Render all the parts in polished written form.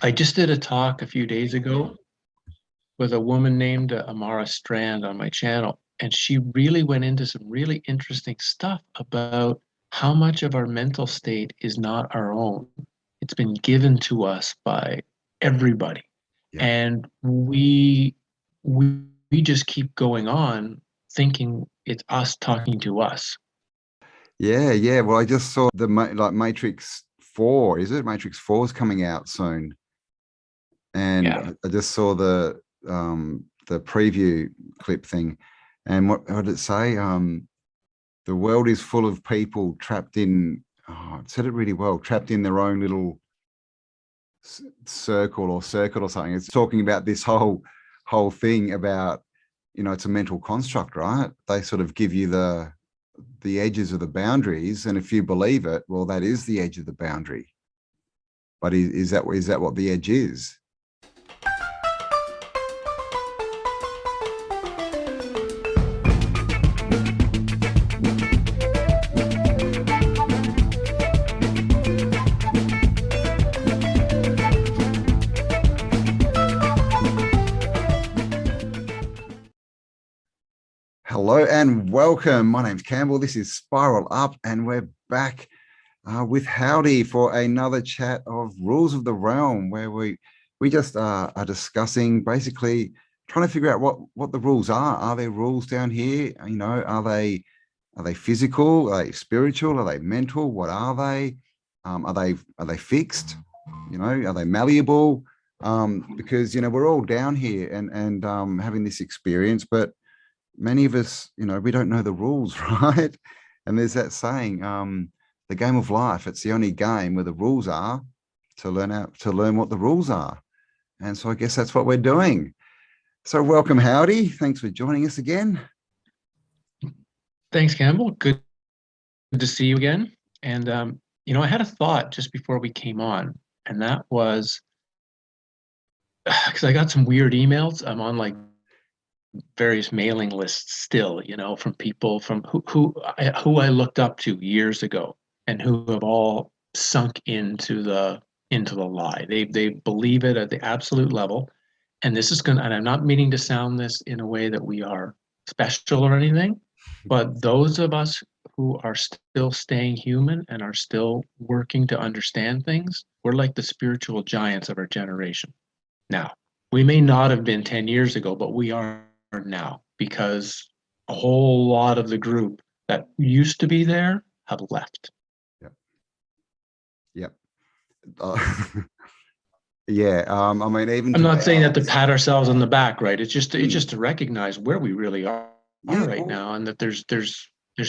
I just did a talk a few days ago with a woman named Amara Strand on my channel, and she really went into some really interesting stuff about how much of our mental state is not our own. It's been given to us by everybody, Yeah. and we just keep going on thinking it's us talking to us. Yeah, yeah. Well, I just saw the like Matrix 4, is it? Matrix 4 is coming out soon. And Yeah, I just saw the preview clip thing. And what did it say? The world is full of people trapped in, oh, it said it really well, trapped in their own little circle or circuit or something. It's talking about this whole thing about, it's a mental construct, right? They sort of give you the edges of the boundaries, and if you believe it, well, that is the edge of the boundary. But is that what the edge is? Hello and welcome. My name's Campbell. This is Spiral Up, and we're back with Howdy for another chat of Rules of the Realm, where we just are discussing, basically trying to figure out what the rules are. Are there rules down here? Are they physical? Are they spiritual? Are they mental? What are they? Are they fixed? Are they malleable? Because we're all down here and having this experience, but many of us, we don't know the rules, right? And there's that saying, the game of life, it's the only game where the rules are to learn what the rules are. And so I guess that's what we're doing. So welcome, Howdy. Thanks for joining us again. thanks, Campbell. Good to see you again. And I had a thought just before we came on, and that was because I got some weird emails. I'm on like various mailing lists still, from people from who I looked up to years ago, and who have all sunk into the lie. They believe it at the absolute level, and this is gonna. And I'm not meaning to sound this in a way that we are special or anything, but those of us who are still staying human and are still working to understand things, we're like the spiritual giants of our generation. Now, we may not have been 10 years ago, but we are now, because a whole lot of the group that used to be there have left. Yep. Yep. Yeah. I mean, even I'm to not saying that to balance. pat ourselves on the back, right? It's Mm, just to recognize where we really are yeah. right Well, now, and that there's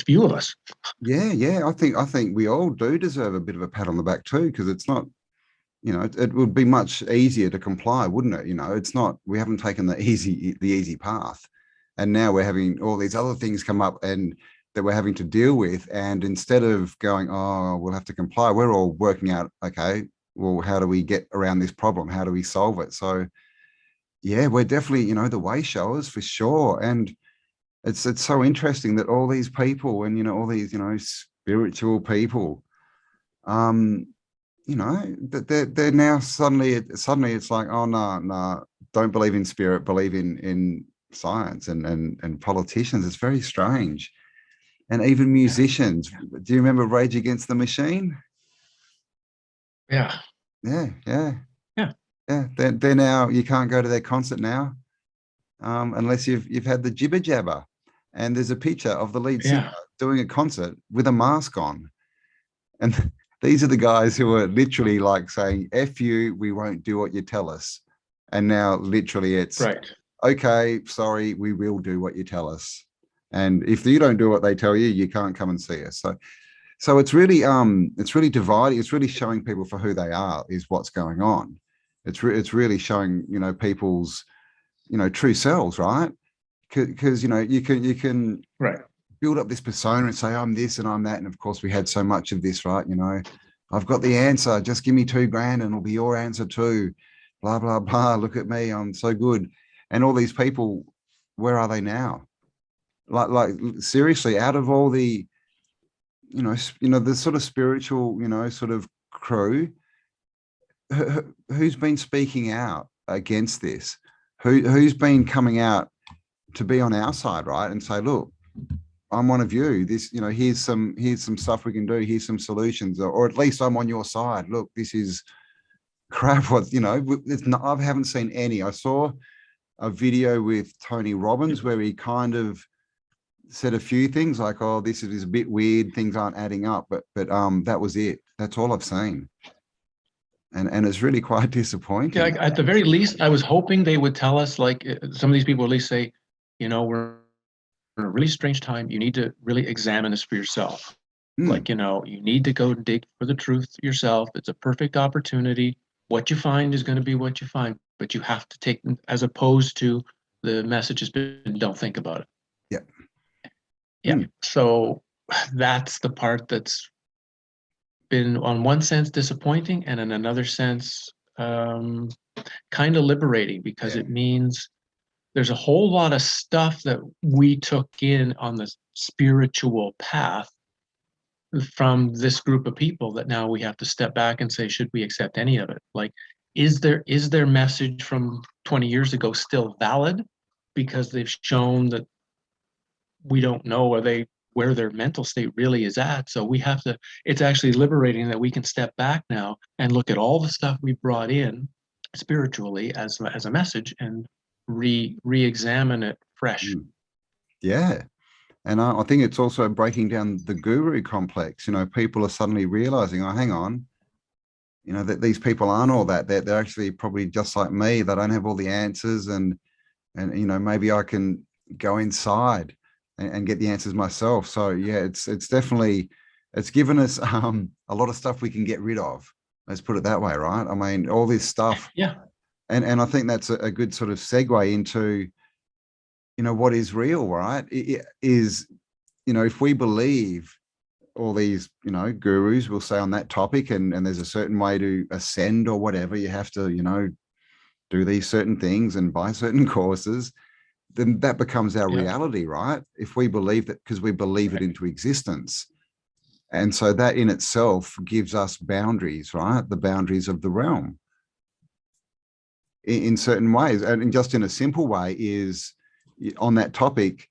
few of us. yeah. Yeah. I think we all do deserve a bit of a pat on the back too, because it's not. It would be much easier to comply, wouldn't it? It's not, we haven't taken the easy path. And now we're having all these other things come up and that we're having to deal with. And instead of going, oh, we'll have to comply, we're all working out, okay, well, how do we get around this problem? How do we solve it? So yeah, we're definitely, the way showers for sure. And it's so interesting that all these people and, all these, spiritual people, um, that they're now suddenly it's like, oh no, don't believe in spirit, believe in science and politicians. It's very strange. And even Yeah, musicians. Do you remember Rage Against the Machine? yeah, Yeah, yeah, yeah, yeah. They're now, you can't go to their concert now, unless you've had the jibber jabber. And there's a picture of the lead singer yeah. doing a concert with a mask on. And these are the guys who are literally like saying, F you, we won't do what you tell us. And now literally it's, Right. okay, sorry, we will do what you tell us. And if you don't do what they tell you, you can't come and see us. So it's really dividing. It's really showing people for who they are is what's going on. It's really showing, people's, true selves, right? Because, you can Right. build up this persona and say, I'm this and I'm that. And of course, we had so much of this, right? I've got the answer. Just give me $2,000 and it'll be your answer too. Blah, blah, blah. Look at me. I'm so good. And all these people, where are they now? Like seriously, out of all the, the sort of spiritual, sort of crew, who's been speaking out against this? Who's been coming out to be on our side, right? And say, look, I'm one of you. This, here's some stuff we can do. Here's some solutions, or at least I'm on your side. Look, this is crap. What it's not, I haven't seen any. I saw a video with Tony Robbins where he kind of said a few things like, "Oh, this is a bit weird. Things aren't adding up." But that was it. That's all I've seen, and it's really quite disappointing. Yeah, at the very least, I was hoping they would tell us, like, some of these people at least say, we're in a really strange time. You need to really examine this for yourself. Like, you need to go dig for the truth yourself. It's a perfect opportunity. What you find is going to be what you find, but you have to take them, as opposed to the message has been, don't think about it. Yeah. So that's the part that's been, on one sense, disappointing, and in another sense, kind of liberating, because it means there's a whole lot of stuff that we took in on the spiritual path from this group of people that now we have to step back and say, should we accept any of it? Like, is their message from 20 years ago still valid? Because they've shown that we don't know where their mental state really is at. So we have to, it's actually liberating that we can step back now and look at all the stuff we brought in spiritually as a message and re-examine it fresh. Yeah. And I think it's also breaking down the guru complex. People are suddenly realizing, oh, hang on, that these people aren't all that. They're actually probably just like me. They don't have all the answers, and maybe I can go inside and get the answers myself. So yeah, it's definitely, it's given us a lot of stuff we can get rid of. Let's put it that way, right? I mean, all this stuff. Yeah. And I think that's a good sort of segue into, what is real, right? It is, if we believe all these, gurus will say on that topic, and there's a certain way to ascend or whatever, you have to, do these certain things and buy certain courses, then that becomes our reality, right? If we believe that, because we believe it into existence. And so that in itself gives us boundaries, right? The boundaries of the realm in certain ways. And just in a simple way is, on that topic,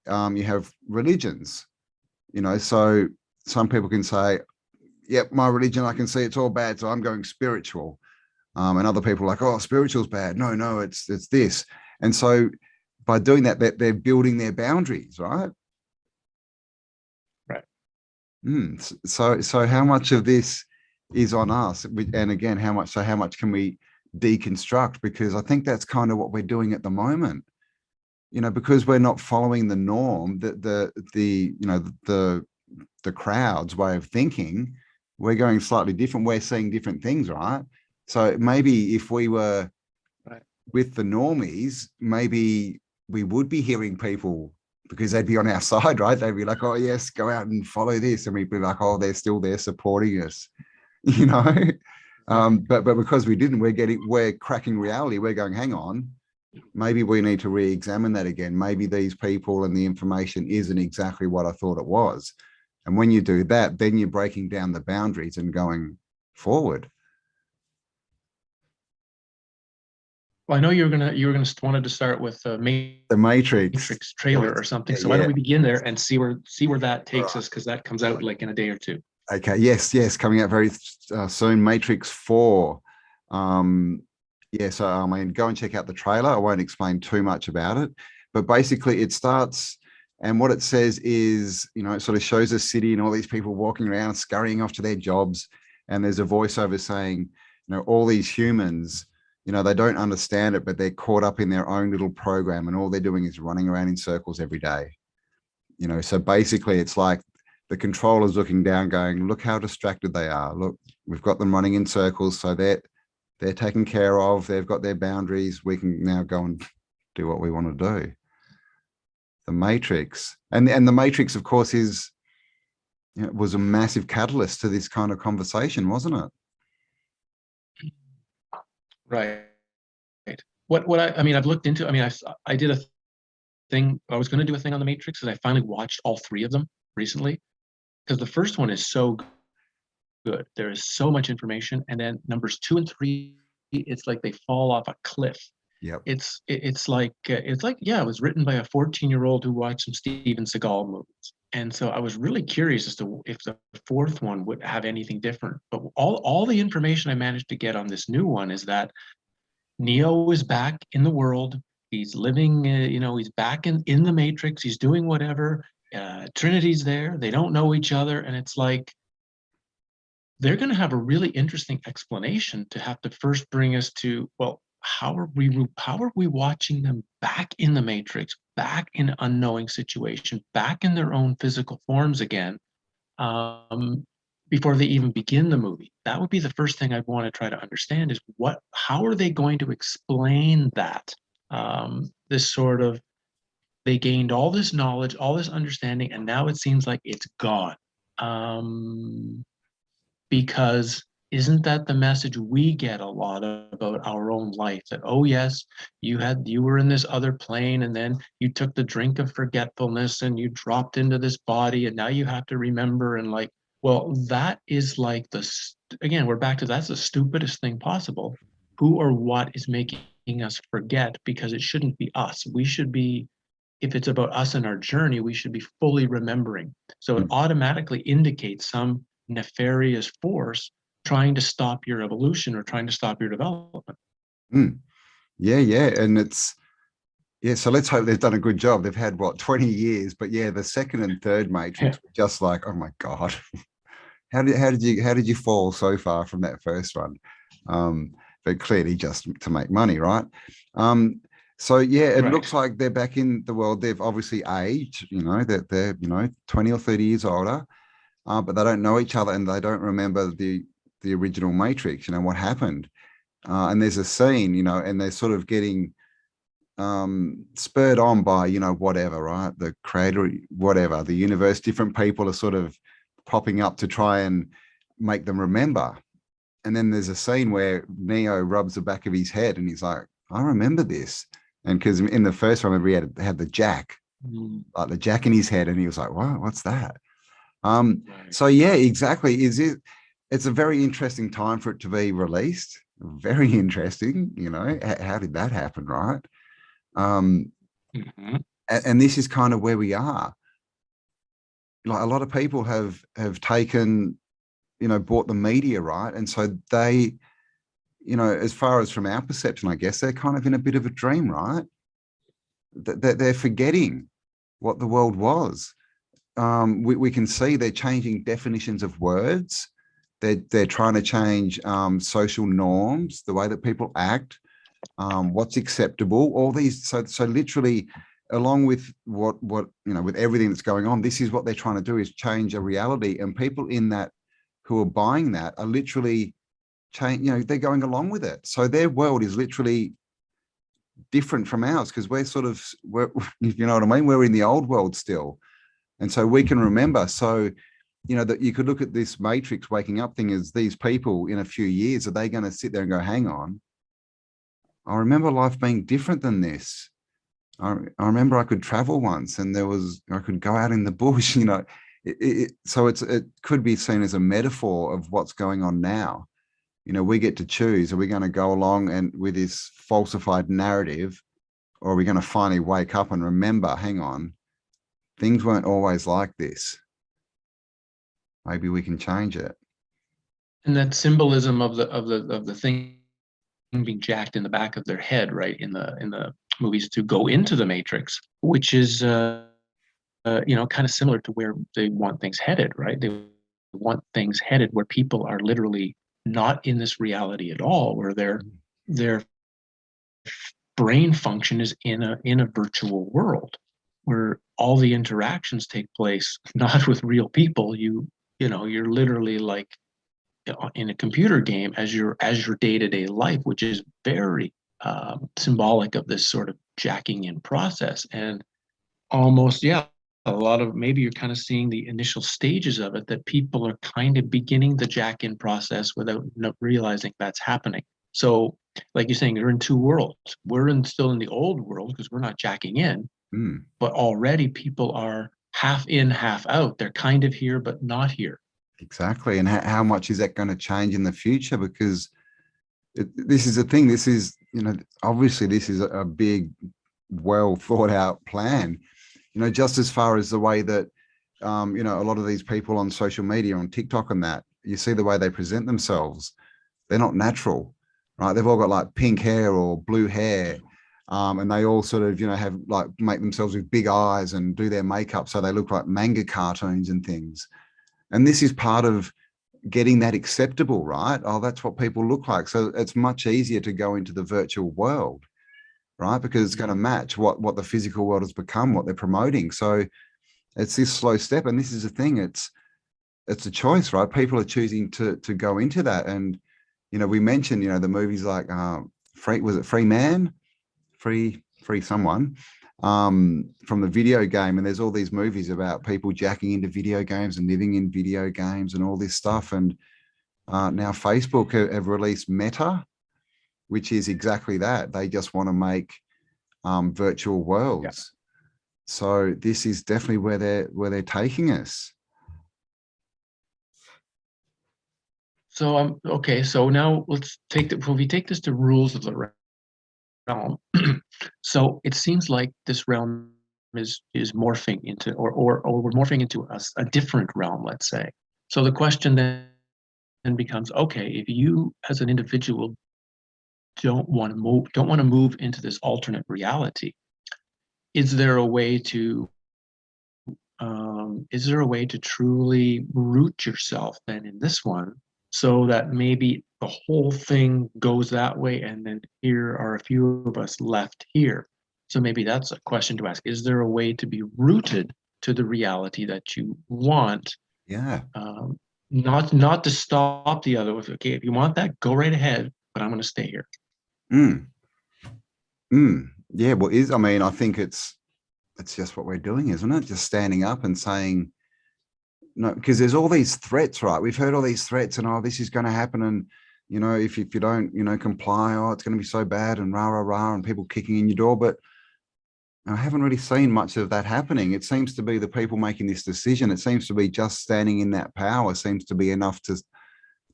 you have religions, so some people can say, yep, my religion, I can see it's all bad, so I'm going spiritual. And other people are like, oh, spiritual's bad. No, it's this. And so by doing that, they're building their boundaries, right? Right. So how much of this is on us? And again, how much can we deconstruct? Because I think that's kind of what we're doing at the moment. Because we're not following the norm, the crowd's way of thinking, we're going slightly different. We're seeing different things, right? So maybe if we were with the normies, maybe we would be hearing people, because they'd be on our side, right? They'd be like, oh yes, go out and follow this. And we'd be like, oh, they're still there supporting us, but because we didn't, we're cracking reality. We're going, hang on, maybe we need to re-examine that again. Maybe these people and the information isn't exactly what I thought it was. And when you do that, then you're breaking down the boundaries and going forward. Well, I know you were gonna wanted to start with the Matrix trailer or something. So why don't we begin there and see where that takes us, because that comes out like in a day or two. Okay. Yes. Coming out very soon. Matrix 4. So I mean, go and check out the trailer. I won't explain too much about it, but basically it starts, and what it says is, it sort of shows a city and all these people walking around, scurrying off to their jobs. And there's a voiceover saying, all these humans, they don't understand it, but they're caught up in their own little program, and all they're doing is running around in circles every day. So basically it's like the controller's looking down going, look how distracted they are. Look, we've got them running in circles. So they're taken care of. They've got their boundaries. We can now go and do what we want to do. The Matrix, and the Matrix, of course, was a massive catalyst to this kind of conversation, wasn't it? Right. What I've looked into. I did a thing. I was going to do a thing on the Matrix, and I finally watched all three of them recently, because the first one is so good. There is so much information. And then numbers 2 and 3, it's like they fall off a cliff. Yep. It's like yeah, it was written by a 14-year-old who watched some Steven Seagal movies. And so I was really curious as to if the fourth one would have anything different. But all the information I managed to get on this new one is that Neo is back in the world. He's living, he's back in the Matrix. He's doing whatever. Trinity's there. They don't know each other, and it's like they're going to have a really interesting explanation to have to first bring us to, well, how are we watching them back in the Matrix, back in an unknowing situation, back in their own physical forms again, before they even begin the movie? That would be the first thing I'd want to try to understand is how are they going to explain that? This sort of, they gained all this knowledge, all this understanding, and now it seems like it's gone. Because isn't that the message we get a lot about our own life? That, oh yes, you were in this other plane, and then you took the drink of forgetfulness and you dropped into this body, and now you have to remember. And like, well, that is like again, we're back to, that's the stupidest thing possible. Who or what is making us forget? Because it shouldn't be us. We should be, if it's about us and our journey, we should be fully remembering. So it automatically indicates some nefarious force trying to stop your evolution or trying to stop your development. Yeah. And so let's hope they've done a good job. They've had 20 years, but yeah, the second and third Matrix were just like, oh my God, how did you fall so far from that first one? But clearly just to make money, right? So yeah, it looks like they're back in the world. They've obviously aged, that they're 20 or 30 years older. But they don't know each other, and they don't remember the original Matrix, what happened. And there's a scene, and they're sort of getting spurred on by, whatever, right? The creator, whatever, the universe, different people are sort of popping up to try and make them remember. And then there's a scene where Neo rubs the back of his head and he's like, I remember this. And because in the first one, he had the jack, like the jack in his head. And he was like, wow, what's that? So yeah, exactly. It's a very interesting time for it to be released. Very interesting, how did that happen, right? And this is kind of where we are. Like a lot of people have taken, bought the media, right? And so they, as far as from our perception, I guess they're kind of in a bit of a dream, right? They're forgetting what the world was. We can see they're changing definitions of words. They're trying to change social norms, the way that people act, what's acceptable, all these. So literally, along with what with everything that's going on, this is what they're trying to do, is change a reality. And people in that who are buying that are literally they're going along with it. So their world is literally different from ours, because we're you know what I mean? We're in the old world still. And so we can remember. So, that you could look at this Matrix waking up thing as these people in a few years, are they going to sit there and go, hang on, I remember life being different than this. I remember I could travel once and I could go out in the bush, so it could be seen as a metaphor of what's going on now. We get to choose. Are we going to go along and with this falsified narrative, or are we going to finally wake up and remember, hang on, things weren't always like this. Maybe we can change it. And that symbolism of the thing being jacked in the back of their head, right, in the movies to go into the Matrix, which is kind of similar to where they want things headed, right? They want things headed where people are literally not in this reality at all, where their brain function is in a virtual world, where all the interactions take place not with real people. You're literally like in a computer game as your day-to-day life, which is very symbolic of this sort of jacking in process. And almost, a lot of, maybe you're kind of seeing the initial stages of it, that people are kind of beginning the jack in process without realizing that's happening. So like you're saying, you're in two worlds. We're still in the old world because we're not jacking in, but already people are half in, half out. They're kind of here, but not here. Exactly. And how much is that going to change in the future? Because this is the thing. This is, obviously this is a big, well thought out plan, just as far as the way that, a lot of these people on social media, on TikTok and that, you see the way they present themselves. They're not natural, right? They've all got like pink hair or blue hair. And they all sort of, have like make themselves with big eyes and do their makeup so they look like manga cartoons and things. And this is part of getting that acceptable, right? Oh, that's what people look like. So it's much easier to go into the virtual world, right? Because it's going to match what the physical world has become, what they're promoting. So it's this slow step. And this is the thing, it's a choice, right? People are choosing to go into that. And, we mentioned, the movies like Free Man? Free someone, from the video game. And there's all these movies about people jacking into video games and living in video games and all this stuff. And now Facebook have released Meta, which is exactly that. They just want to make virtual worlds. Yeah. So this is definitely where they're taking us. So okay. So now let's when we take this to rules of the realm. So it seems like this realm is morphing into, or we're morphing into a different realm, let's say. So the question then becomes, okay, if you as an individual don't want to move into this alternate reality, is there a way to truly root yourself then in this one, so that maybe the whole thing goes that way, and then here are a few of us left here? So maybe that's a question to ask. Is there a way to be rooted to the reality that you want? Yeah. Not to stop the other. Okay, if you want that, go right ahead, but I'm going to stay here. Yeah. Well, I think it's just what we're doing, isn't it? Just standing up and saying, no, because there's all these threats, right? We've heard all these threats and, oh, this is going to happen. And, if you don't, comply, oh, it's going to be so bad, and rah, rah, rah, and people kicking in your door. But I haven't really seen much of that happening. It seems to be the people making this decision. It seems to be just standing in that power seems to be enough to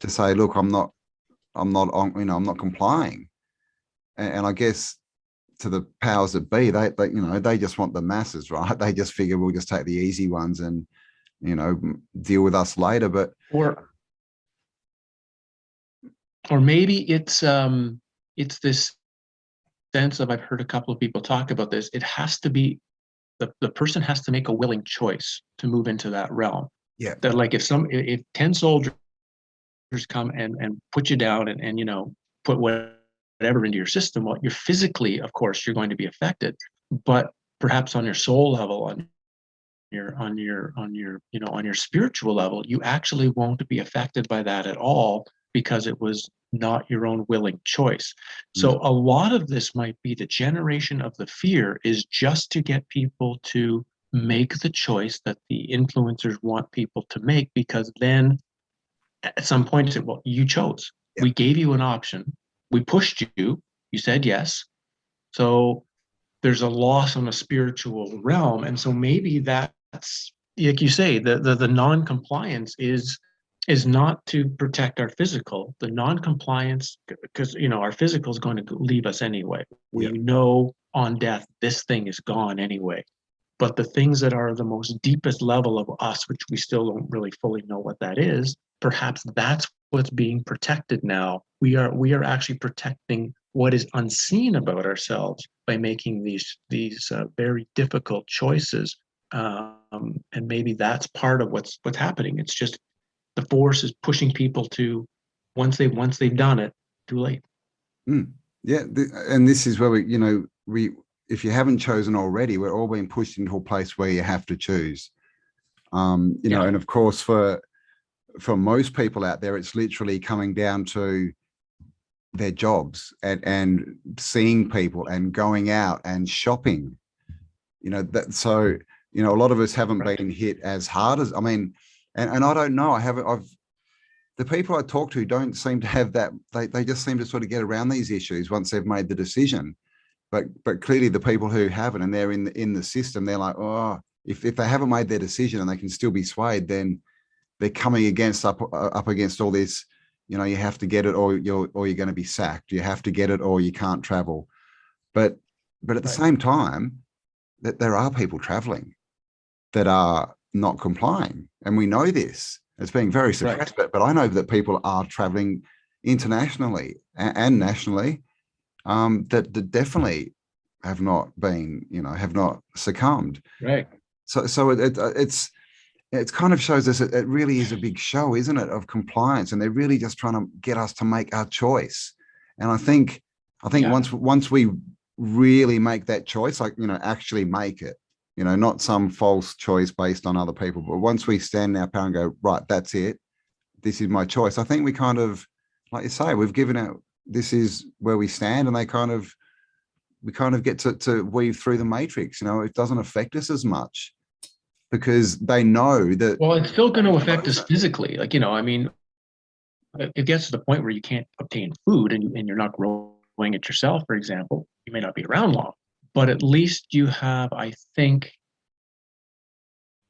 say, look, I'm not complying. And I guess to the powers that be, they just want the masses, right? They just figure we'll just take the easy ones and, deal with us later. But or maybe it's this sense of, I've heard a couple of people talk about this, it has to be the person has to make a willing choice to move into that realm. Yeah. That like if 10 soldiers come and put you down and put whatever into your system, well, you're physically, of course, you're going to be affected, but perhaps on your soul level, on your spiritual level, you actually won't be affected by that at all, because it was not your own willing choice. So a lot of this might be the generation of the fear is just to get people to make the choice that the influencers want people to make, because then at some point, well, you chose. Yeah. We gave you an option. We pushed you. You said yes. So there's a loss on a spiritual realm. And so maybe that's, like you say, the non-compliance is not to protect our physical. The non-compliance, because our physical is going to leave us anyway. We know on death this thing is gone anyway. But the things that are the most deepest level of us, which we still don't really fully know what that is, perhaps that's what's being protected now. We are actually protecting what is unseen about ourselves by making these very difficult choices. And maybe that's part of what's happening. It's just the force is pushing people to, once they've done it, too late. Yeah, and this is where we if you haven't chosen already, we're all being pushed into a place where you have to choose. And of course for most people out there, it's literally coming down to their jobs and seeing people and going out and shopping. So a lot of us haven't been hit as hard as, and I don't know, the people I talk to don't seem to have that. They just seem to sort of get around these issues once they've made the decision. But clearly the people who haven't, and they're in the system, they're like, oh, if they haven't made their decision and they can still be swayed, then they're coming against up against all this, you have to get it or you're going to be sacked. You have to get it or you can't travel. But at the same time, that there are people traveling that are not complying. And we know this. It's being very suppressed, but I know that people are traveling internationally and nationally that definitely have not been, have not succumbed. Right. So it's kind of shows us it really is a big show, isn't it, of compliance, and they're really just trying to get us to make our choice. And I think once we really make that choice, like, actually make it, not some false choice based on other people, but once we stand in our power and go, right, that's it, this is my choice, I think we kind of, like you say, we've given out, this is where we stand, and we kind of get to weave through the matrix. It doesn't affect us as much because they know that. Well, it's still going to affect us physically. Like, I mean, it gets to the point where you can't obtain food and you're not growing it yourself, for example. You may not be around long, but at least you have, I think,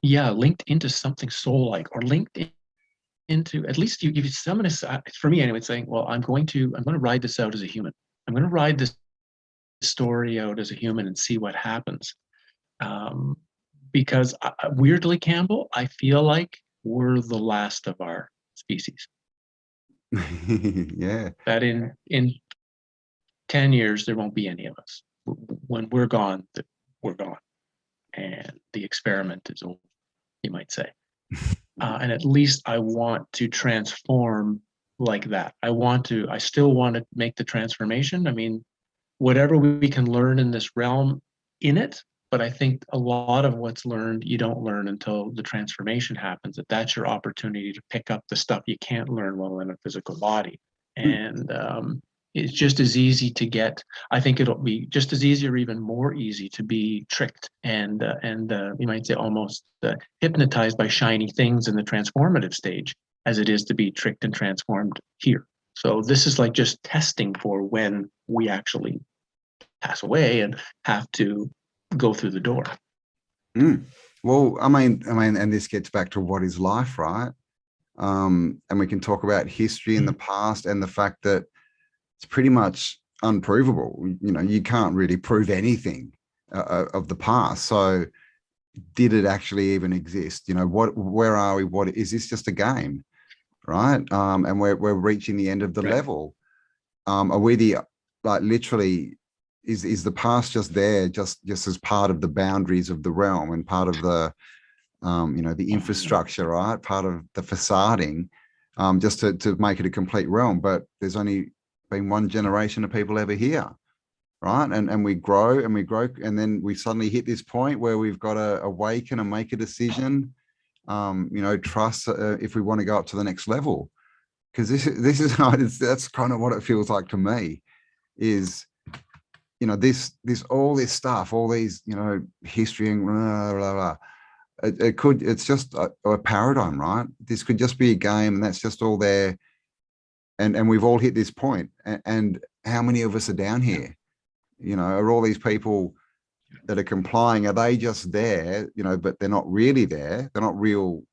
linked into something soul-like, or linked into, at least you summon us, for me anyway, saying, well, I'm going to ride this out as a human. I'm going to ride this story out as a human and see what happens. Because weirdly, Campbell, I feel like we're the last of our species. Yeah. That in 10 years, there won't be any of us. When we're gone, we're gone. And the experiment is over, you might say. And at least I want to transform like that. I still want to make the transformation. I mean, whatever we can learn in this realm in it, but I think a lot of what's learned, you don't learn until the transformation happens. That's your opportunity to pick up the stuff you can't learn while in a physical body. And it's just as easy to get, I think it'll be just as easy or even more easy to be tricked and you might say almost hypnotized by shiny things in the transformative stage as it is to be tricked and transformed here. So this is like just testing for when we actually pass away and have to go through the door. Well, I mean, and this gets back to what is life, right? And we can talk about history in the past and the fact that it's pretty much unprovable. You can't really prove anything of the past. So did it actually even exist? Where are we? What is this, just a game, right? And we're reaching the end of the level. Are we literally, is the past just there, just as part of the boundaries of the realm and part of the, the infrastructure, right? Part of the facading, just to make it a complete realm. But there's only been one generation of people ever here, right? And we grow and we grow, and then we suddenly hit this point where we've got to awaken and make a decision, trust if we want to go up to the next level. Because this is that's kind of what it feels like to me, is this all this stuff, all these history and blah, blah, blah. It's just a paradigm, right? This could just be a game, and that's just all there. And we've all hit this point. And how many of us are down here? Are all these people that are complying, are they just there? But they're not really there. They're not real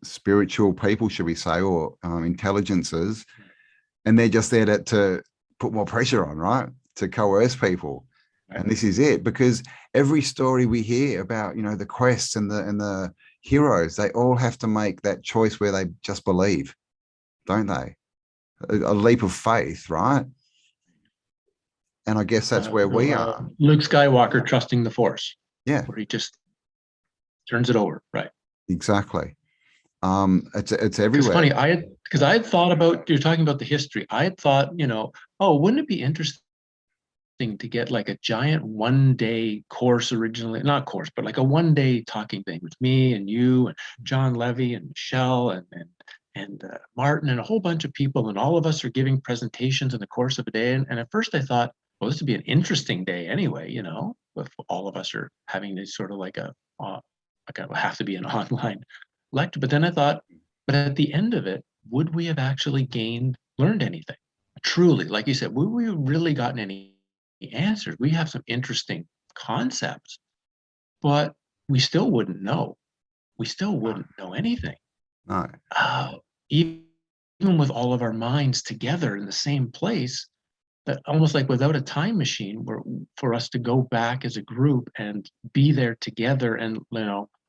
spiritual people, should we say, or intelligences, and they're just there to put more pressure on, right? To coerce people. And this is it, because every story we hear about, the quests and the heroes, they all have to make that choice where they just believe, don't they? A leap of faith, right? And I guess that's where we are. Luke Skywalker trusting the Force. Yeah. Where he just turns it over, right? Exactly. It's everywhere. It's funny, I had thought about, you're talking about the history. I had thought, wouldn't it be interesting to get like a giant one-day course, originally, not course, but like a one-day talking thing with me and you and John Levy and Michelle and Martin and a whole bunch of people, and all of us are giving presentations in the course of a day. And at first I thought, well, this would be an interesting day anyway, if all of us are having this sort of like have to be an online lecture. But then I thought, but at the end of it, would we have actually learned anything? Truly, like you said, would we have really gotten any answers? We have some interesting concepts, but we still wouldn't know. We still wouldn't know anything. No. Even with all of our minds together in the same place, that almost like without a time machine, where for us to go back as a group and be there together, and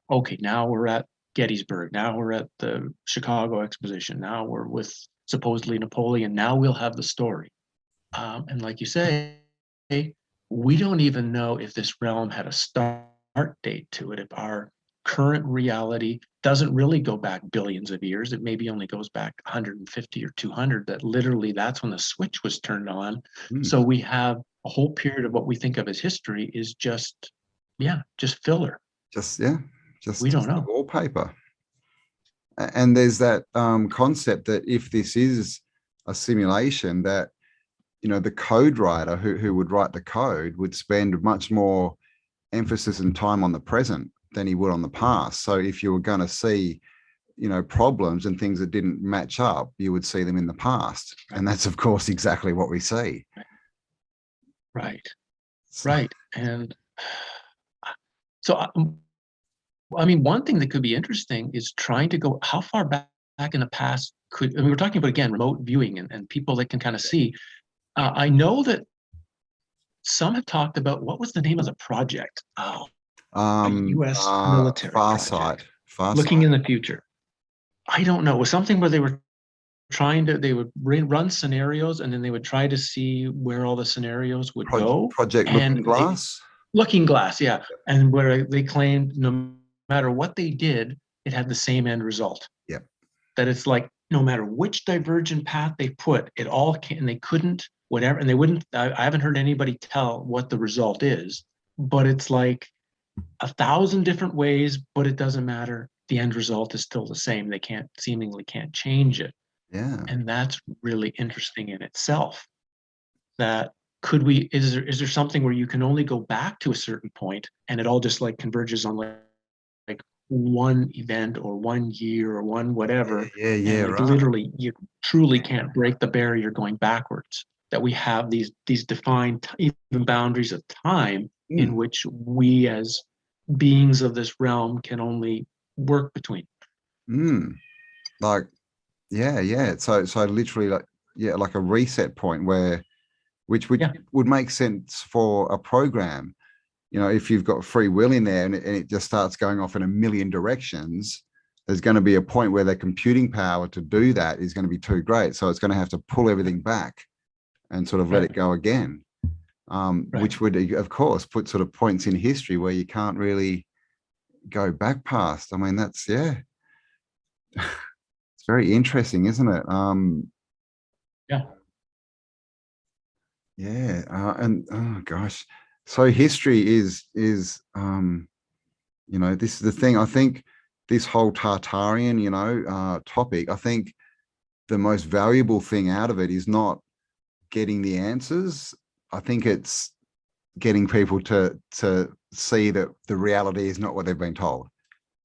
okay, now we're at Gettysburg, now we're at the Chicago Exposition, now we're with supposedly Napoleon, now we'll have the story. And like you say, we don't even know if this realm had a start date to it, if our current reality doesn't really go back billions of years. It maybe only goes back 150 or 200, that literally that's when the switch was turned on. So we have a whole period of what we think of as history is just filler. Just We don't the know. wallpaper. And there's that concept that if this is a simulation, that the code writer who would write the code would spend much more emphasis and time on the present than he would on the past. So if you were going to see problems and things that didn't match up, you would see them in the past. And that's, of course, exactly what we see. Right. And so I mean, one thing that could be interesting is trying to go, how far back in the past we're talking about, again, remote viewing and people that can kind of see. I know that some have talked about, what was the name of the project? A U.S. military project. Looking in the future. I don't know. It was something where they were they would run scenarios, and then they would try to see where all the scenarios would go. Project Looking Glass? Looking Glass, yeah. And where they claimed no matter what they did, it had the same end result. Yeah. That it's like, no matter which divergent path they put, it all can, and they couldn't, whatever, and they wouldn't, I haven't heard anybody tell what the result is, but it's like 1,000 different ways, but it doesn't matter. The end result is still the same. They seemingly can't change it. Yeah. And that's really interesting in itself. That is there something where you can only go back to a certain point and it all just like converges on like one event or 1 year or one whatever. Yeah, like, right. Literally, you truly can't break the barrier going backwards. That we have these defined even boundaries of time in which we as beings of this realm can only work between. Like, yeah. So literally, like a reset point which would make sense for a program. If you've got free will in there and it just starts going off in a million directions, there's going to be a point where the computing power to do that is going to be too great. So it's going to have to pull everything back and sort of let it go again, which would, of course, put sort of points in history where you can't really go back past. I mean, that's, it's very interesting, isn't it? And oh gosh, so history is this is the thing. I think this whole Tartarian topic, I think the most valuable thing out of it is not getting the answers. I think it's getting people to see that the reality is not what they've been told.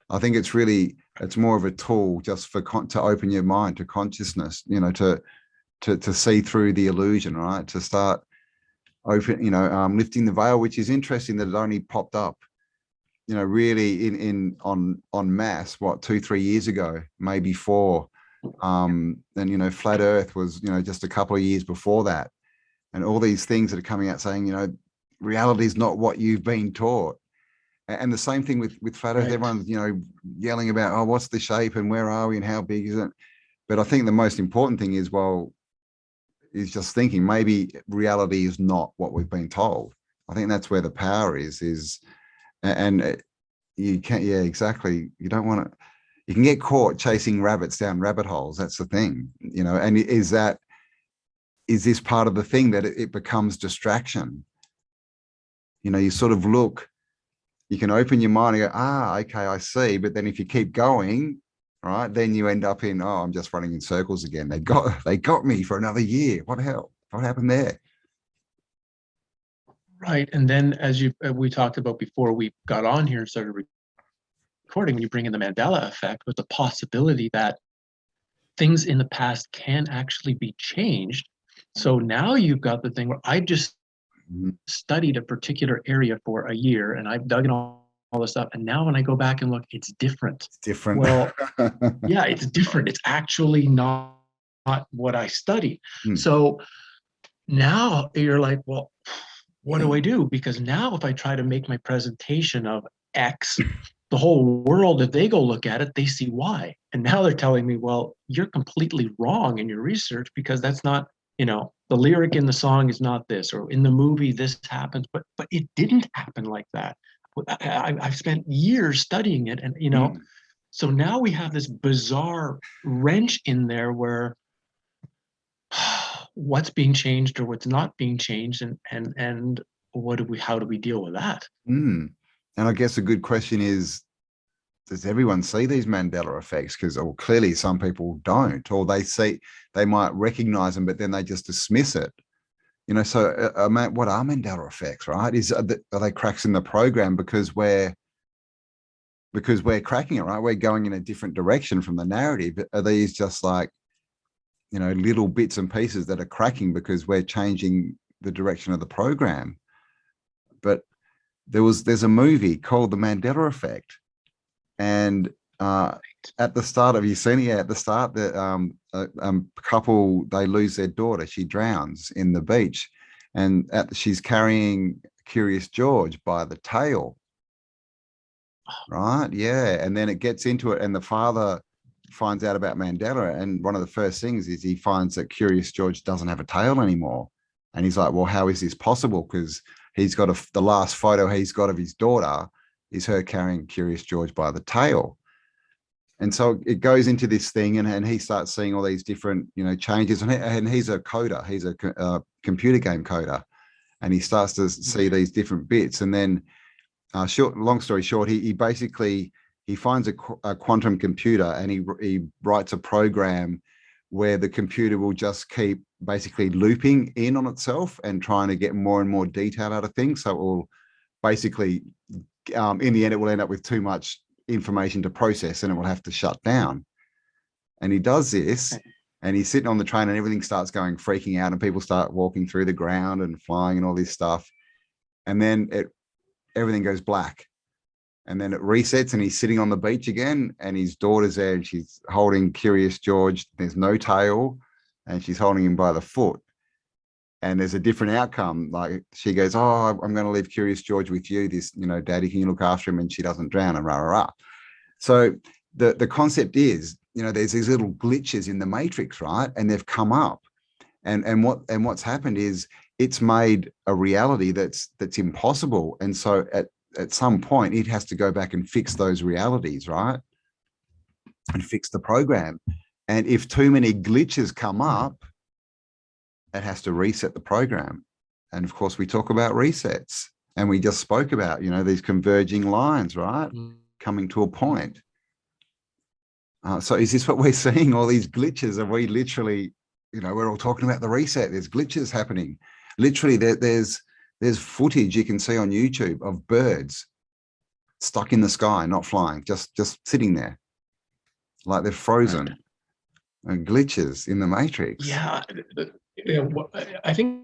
I think it's more of a tool just to open your mind to consciousness, to see through the illusion, right? To start lifting the veil, which is interesting that it only popped up, really on mass, 2-3 years ago, maybe 4. And, flat Earth was, just a couple of years before that. And all these things that are coming out saying, reality is not what you've been taught. And the same thing with flat Earth, everyone's, yelling about, oh, what's the shape and where are we and how big is it? But I think the most important thing is just thinking maybe reality is not what we've been told. I think that's where the power is, and you can't, exactly. You don't want to, you can get caught chasing rabbits down rabbit holes. That's the thing, and is this part of the thing that it becomes distraction? You sort of look, you can open your mind and go, okay, I see. But then if you keep going, right, then you end up in, I'm just running in circles again. They got me for another year. What the hell? What happened there? Right. And then as we talked about before we got on here and started recording, when you bring in the Mandela effect with the possibility that things in the past can actually be changed. So now you've got the thing where I just studied a particular area for a year and I've dug in all this stuff. And now when I go back and look, it's different. It's different. Well, yeah, it's different. It's actually not what I studied. So now you're like, well, what do I do? Because now if I try to make my presentation of X, the whole world, if they go look at it, they see Y. And now they're telling me, well, you're completely wrong in your research because that's not, the lyric in the song is not this, or in the movie this happens, but it didn't happen like that. I've spent years studying it, and so now we have this bizarre wrench in there where what's being changed or what's not being changed, and how do we deal with that? And I guess a good question is, does everyone see these Mandela effects? Because clearly some people don't, or they might recognize them, but then they just dismiss it. So what are Mandela effects, right? Are they cracks in the program because we're cracking it, right? We're going in a different direction from the narrative. Are these just like, little bits and pieces that are cracking because we're changing the direction of the program? But there's a movie called The Mandela Effect. And at the start, have you seen it? Yeah, at the start, the couple, they lose their daughter. She drowns in the beach, and she's carrying Curious George by the tail. Right? Yeah. And then it gets into it, and the father finds out about Mandela, and one of the first things is he finds that Curious George doesn't have a tail anymore. And he's like, well, how is this possible? Because he's got the last photo he's got of his daughter is her carrying Curious George by the tail. And so it goes into this thing, and he starts seeing all these different, changes. And he's a coder. He's a computer game coder. And he starts to see these different bits. And then, long story short, he basically, he finds a quantum computer, and he writes a program where the computer will just keep basically looping in on itself and trying to get more and more detail out of things. So it will basically, in the end, it will end up with too much information to process, and it will have to shut down. And he does this, and he's sitting on the train, and everything starts freaking out, and people start walking through the ground and flying and all this stuff. And then everything goes black. And then it resets, and he's sitting on the beach again, and his daughter's there, and she's holding Curious George. There's no tail, and she's holding him by the foot. And there's a different outcome. Like, she goes, oh, I'm going to leave Curious George with you. This, Daddy, can you look after him? And she doesn't drown, and rah, rah, rah. So the concept is, there's these little glitches in the matrix, right? And they've come up. And what's happened is it's made a reality that's impossible. And so at some point, it has to go back and fix those realities, right? And fix the program. And if too many glitches come up, it has to reset the program. And of course, we talk about resets, and we just spoke about, these converging lines, right? Coming to a point. So is this what we're seeing? All these glitches? Are we literally, we're all talking about the reset. There's glitches happening. Literally, there's footage you can see on YouTube of birds stuck in the sky, not flying, just sitting there, like they're frozen. Right. And glitches in the matrix. Yeah, I think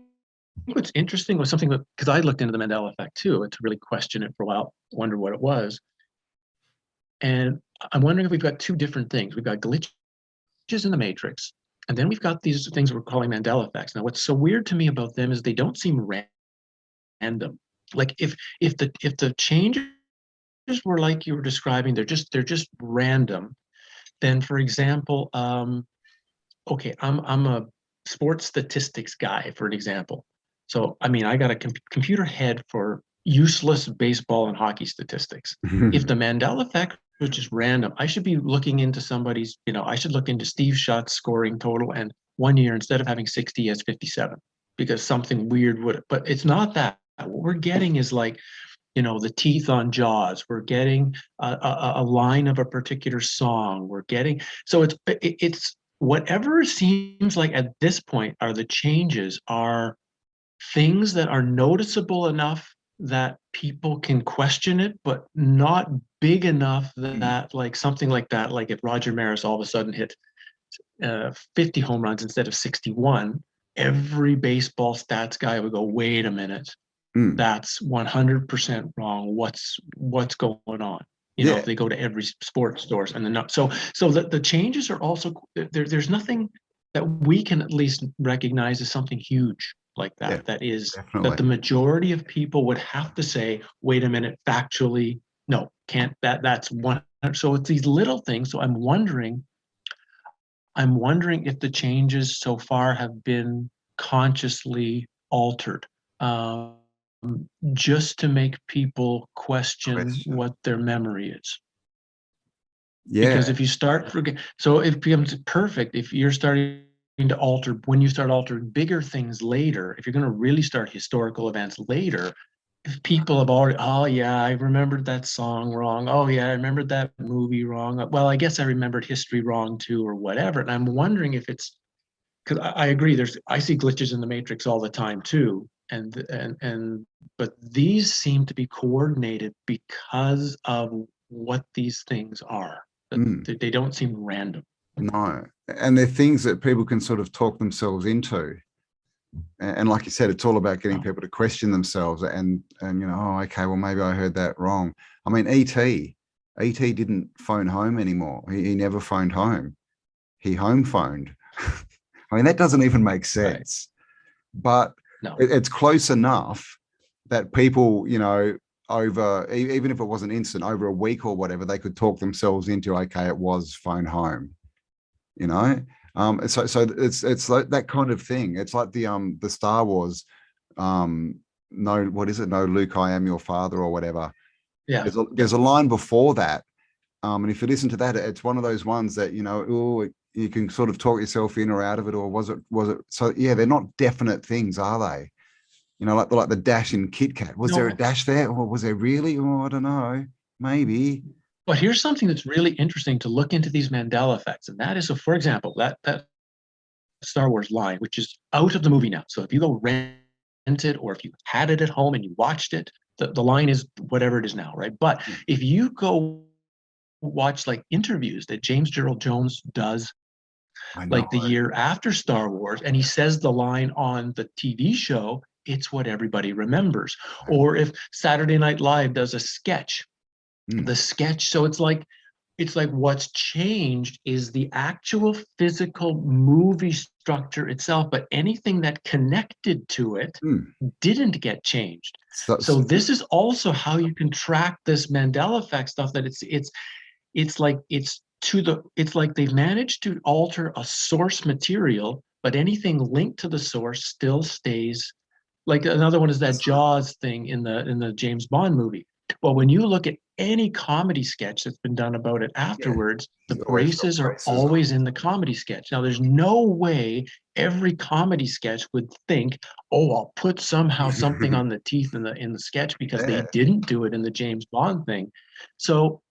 what's interesting was something that, because I looked into the Mandela effect too, to really question it for a while, wonder what it was. And I'm wondering if we've got two different things. We've got glitches in the matrix, and then we've got these things we're calling Mandela effects. Now, what's so weird to me about them is they don't seem random. Like if the changes were like you were describing, they're just random. Then, for example, okay, I'm a sports statistics guy, for an example. So, I mean, I got a computer head for useless baseball and hockey statistics. If the Mandela effect was just random, I should be looking into somebody's, I should look into Steve Schutt's scoring total, and 1 year, instead of having 60, he has 57, because something weird would, but it's not that. What we're getting is like, the teeth on Jaws. We're getting a line of a particular song. We're getting, so it's whatever seems like at this point are the changes are things that are noticeable enough that people can question it, but not big enough that like something like that, like if Roger Maris all of a sudden hit 50 home runs instead of 61, every baseball stats guy would go, wait a minute. that's 100% wrong. What's going on? Yeah, If they go to every sports stores and then not so the changes are also there's nothing that we can at least recognize as something huge like that. yeah, That is that definitely. the majority of people would have to say, wait a minute, factually, no, can't that's one. So it's these little things. So I'm wondering if the changes so far have been consciously altered, um, just to make people question Question. what their memory is. Because Yeah. if you start forget, so it becomes perfect if you're starting to alter when you start altering bigger things later. If you're going to really start historical events later, if people have already, oh yeah, I remembered that song wrong. Oh yeah, I remembered that movie wrong. Well, I guess I remembered history wrong too, or whatever. And I'm wondering if it's because I agree. I see glitches in the matrix all the time too, but these seem to be coordinated because of what these things are. That Mm, they don't seem random. no. And they're things that people can sort of talk themselves into. And like you said, it's all about getting No. people to question themselves and oh, okay, well, maybe I heard that wrong. I mean, ET didn't phone home anymore. He never phoned home. He home phoned. I mean, that doesn't even make Right. sense. But No. it's close enough that people, over even if it wasn't instant, over a week or whatever, they could talk themselves into, okay, it was phone home, you know. So it's like that kind of thing. It's like the Star Wars, no, what is it? No, Luke, I am your father, or whatever. Yeah. There's a line before that, and if you listen to that, it's one of those ones that oh, you can sort of talk yourself in or out of it, or was it? So yeah, they're not definite things, are they? Like the dash in Kit Kat. Was there a No. dash there, or was there really? Oh, I don't know. Maybe. But here's something that's really interesting to look into these Mandela effects, and that is so. For example, that Star Wars line, which is out of the movie now. So if you go rent it, or if you had it at home and you watched it, the line is whatever it is now, right? But if you go watch like interviews that James Gerald Jones does I know. like the year after Star Wars, and he says the line on the TV show, it's what everybody remembers. Or if Saturday Night Live does a sketch, Mm, the sketch, so it's like what's changed is the actual physical movie structure itself, but anything that connected to it mm. didn't get changed. So, So this is also how you can track this Mandela effect stuff, that it's like they've managed to alter a source material, but anything linked to the source still stays. Like another one is that Jaws thing in the James Bond movie. Well, when you look at any comedy sketch that's been done about it yeah, afterwards, the he's always got braces are braces on. always in the comedy sketch. Now, there's no way every comedy sketch would think, "Oh, I'll put somehow something on the teeth in the sketch," because they Yeah, didn't do it in the James Bond thing. So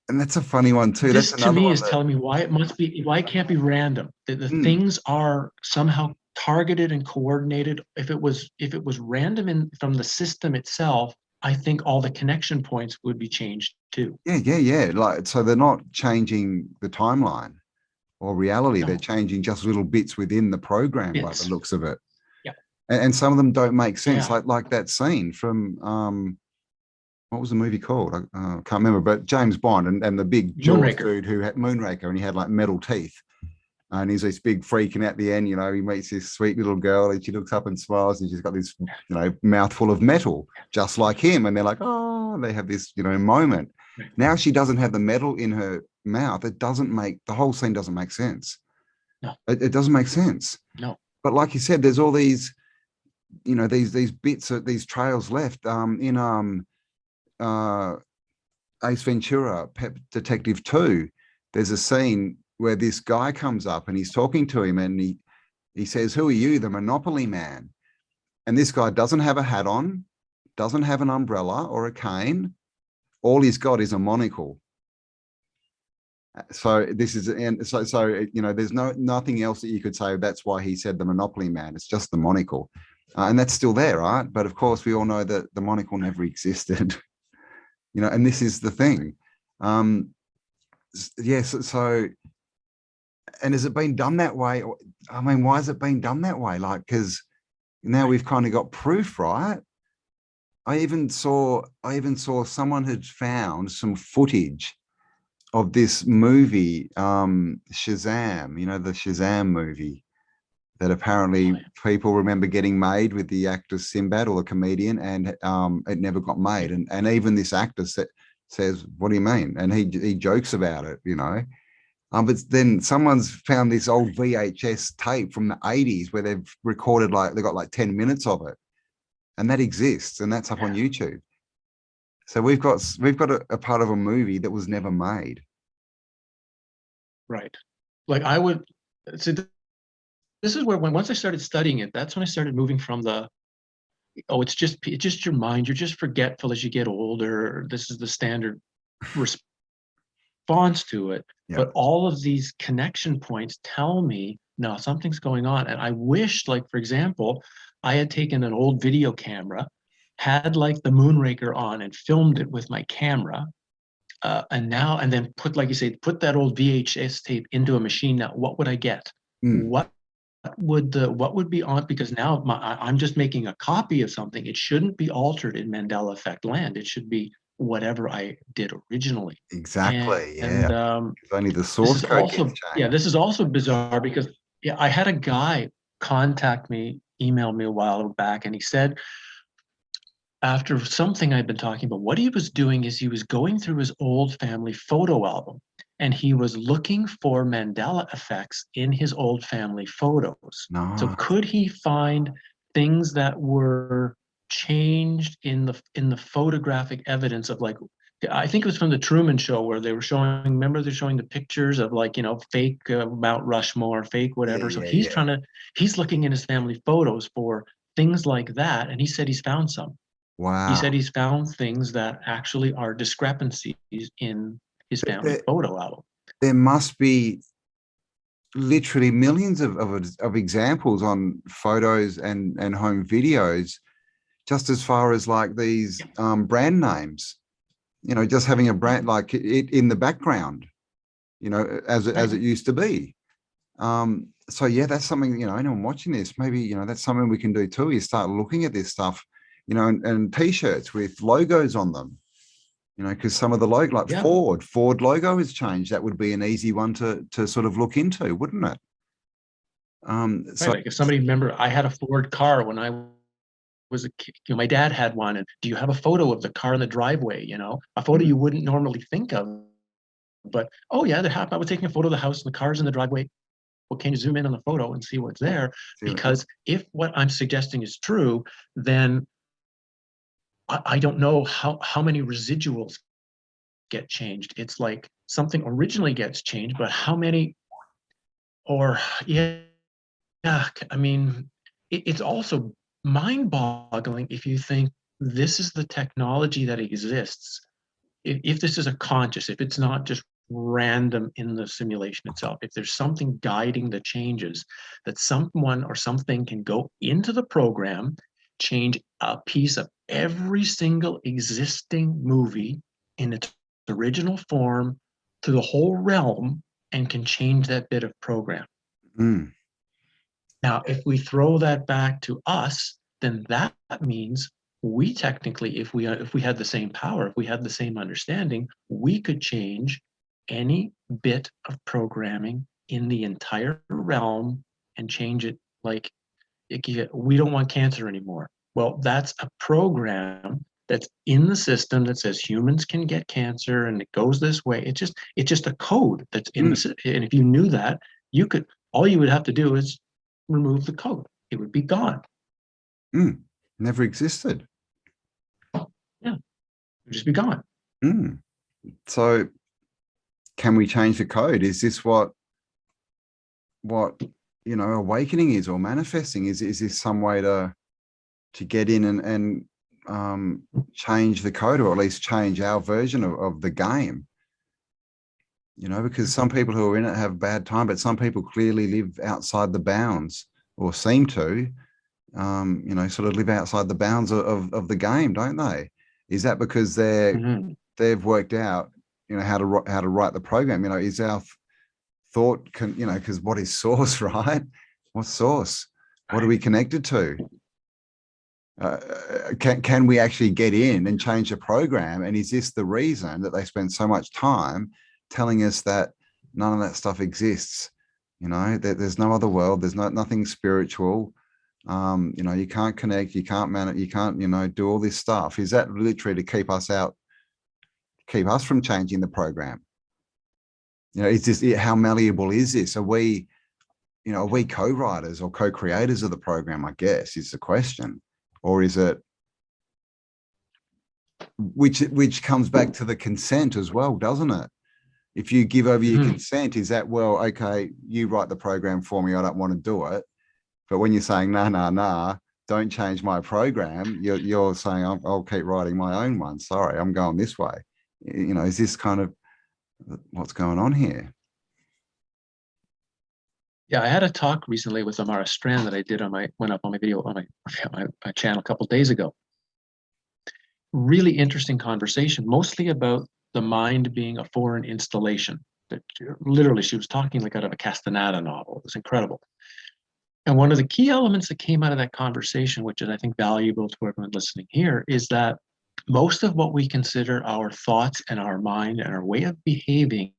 and that's a funny one too. That's this to another me one is that. telling me why it can't be random. The Mm, things are somehow targeted and coordinated. If it was random from the system itself, I think all the connection points would be changed too. yeah. Like, so they're not changing the timeline or reality. They're No, changing just little bits within the program by the it's looks of it. yeah, And some of them don't make sense. yeah. Like that scene from what was the movie called? I can't remember, but James Bond and the big Jaws Moonraker. dude who had Moonraker, and he had like metal teeth. And he's this big freak, and at the end, he meets this sweet little girl, and she looks up and smiles, and she's got this, mouthful of metal, just like him. And they're like, oh, they have this, moment. Right. Now she doesn't have the metal in her mouth. It doesn't make the whole scene doesn't make sense. No, It doesn't make sense. no. But like you said, there's all these, these bits of these trails left. In uh, Ace Ventura, Pet Detective 2, there's a scene where this guy comes up and he's talking to him, and he says, "Who are you, the Monopoly man?" And this guy doesn't have a hat on, doesn't have an umbrella or a cane. All he's got is a monocle. So this is, and so there's nothing else that you could say. That's why he said the Monopoly man. It's just the monocle, and that's still there, right? But of course, we all know that the monocle never existed. And this is the thing. Yes. So, and has it been done that way? I mean, why has it been done that way? Like, because now we've kind of got proof, right? I even saw someone had found some footage of this movie, Shazam, the Shazam movie that Oh, apparently yeah. people remember getting made with the actor Sinbad or the comedian, and it never got made. And even this actor says, "What do you mean?" And he jokes about it. But then someone's found this old VHS tape from the 80s where they've recorded they got like 10 minutes of it, and that exists, and that's up on Yeah, YouTube. So we've got a part of a movie that was never made. right. Like I would, so this is where once I started studying it, that's when I started moving from oh, it's just your mind. You're just forgetful as you get older. This is the standard response to it. Yeah. But all of these connection points tell me, no, something's going on. And I wish, like, for example, I had taken an old video camera, had like the Moonraker on and filmed it with my camera. And then put, like you say, put that old VHS tape into a machine. Now, what would I get? Mm, What would be on? Because now I'm just making a copy of something. It shouldn't be altered in Mandela effect land. It should be whatever I did originally. And, exactly. Yeah. and 'Cause only the this source is code gets also, yeah, changed. this is also bizarre because, yeah, I had a guy contact me, email me a while back, and he said, after something I'd been talking about, what he was doing is he was going through his old family photo album and he was looking for Mandela effects in his old family photos. So No. could he find things that were changed in the photographic evidence of, like, I think it was from the Truman Show where they were showing, remember they're showing the pictures of, like, fake Mount Rushmore, fake Yeah, whatever. So yeah, yeah. he's looking in his family photos for things like that, and he said he's found some. He Wow. said he's found things that actually are discrepancies in his family There, photo album. there must be literally millions of examples on photos and home videos, just as far as like these brand names, just having a Yeah, brand like it in the background, as right. it used to be. So yeah, that's something, anyone watching this, maybe, that's something we can do too, is start looking at this stuff, and t-shirts with logos on them, because some of the logo, like Yeah, Ford logo has changed. That would be an easy one to sort of look into, wouldn't it? right. So Like if somebody, remember, I had a Ford car when I was a kid. My dad had one, and do you have a photo of the car in the driveway? A photo mm, you wouldn't normally think of, but oh yeah, that happened. I was taking a photo of the house and the car's in the driveway. Well, can you zoom in on the photo and see what's there? yeah. Because if what I'm suggesting is true, then I don't know how many residuals get changed. It's like something originally gets changed, but how many, or yeah, yeah, I mean, it's also mind-boggling if you think this is the technology that exists. If this is a conscious, if it's not just random in the simulation itself, if there's something guiding the changes, that someone or something can go into the program, change a piece of every single existing movie in its original form to the whole realm and can change that bit of program. Mm, Now, if we throw that back to us, then that means we technically, if we had the same power, if we had the same understanding, we could change any bit of programming in the entire realm and change it. Like, we don't want cancer anymore. Well, that's a program that's in the system that says humans can get cancer and it goes this way. It's just a code that's in the mm, system. And if you knew that, all you would have to do is remove the code. It would be gone. mm. Never existed. Yeah, it would just be gone. Mm. So can we change the code? Is this what awakening is, or manifesting? Is this some way to get in and change the code, or at least change our version of the game? Because some people who are in it have a bad time, but some people clearly live outside the bounds, or seem to, sort of live outside the bounds of the game, don't they? Is that because Mhm. they've worked out, how to write the program? Is our thought because what is source, right? What's source? What are Right. we connected to? Can we actually get in and change the program? And is this the reason that they spend so much time telling us that none of that stuff exists? You know, that there's no other world, there's nothing spiritual. You know, you can't connect, you can't manage, you can't, you know, do all this stuff. Is that literally to keep us out, keep us from changing the program? You know, is this, how malleable is this? Are we, you know, are we co-writers or co-creators of the program, I guess, is the question. Or is it, which comes back to the consent as well, doesn't it? If you give over your consent, is that, well, okay, you write the program for me, I don't want to do it. But when you're saying, nah, don't change my program, you're saying, I'll keep writing my own one. Sorry, I'm going this way. You know, is this kind of what's going on here? Yeah, I had a talk recently with Amara Strand that I did on went up on my video on my channel a couple of days ago. Really interesting conversation, mostly about the mind being a foreign installation. That literally, she was talking like out of a Castaneda novel. It was incredible. And one of the key elements that came out of that conversation, which is I think valuable to everyone listening here, is that most of what we consider our thoughts and our mind and our way of behaving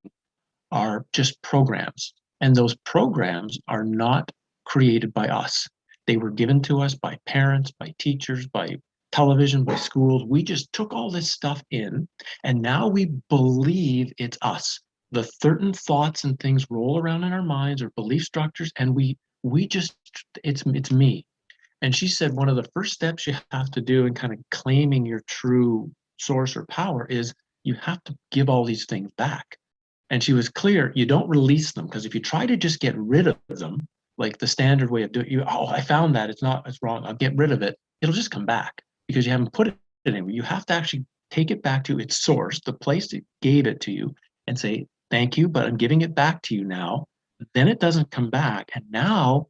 are just programs. And those programs are not created by us. They were given to us by parents, by teachers, by television, by schools. We just took all this stuff in, and now we believe it's us. The certain thoughts and things roll around in our minds or belief structures, and we just, it's me. And she said one of the first steps you have to do in kind of claiming your true source or power is you have to give all these things back. And she was clear, you don't release them, because if you try to just get rid of them, like the standard way of doing it, I found that it's wrong, I'll get rid of it, it'll just come back because you haven't put it anywhere. You have to actually take it back to its source, the place that gave it to you, and say, thank you, but I'm giving it back to you now. Then it doesn't come back. And now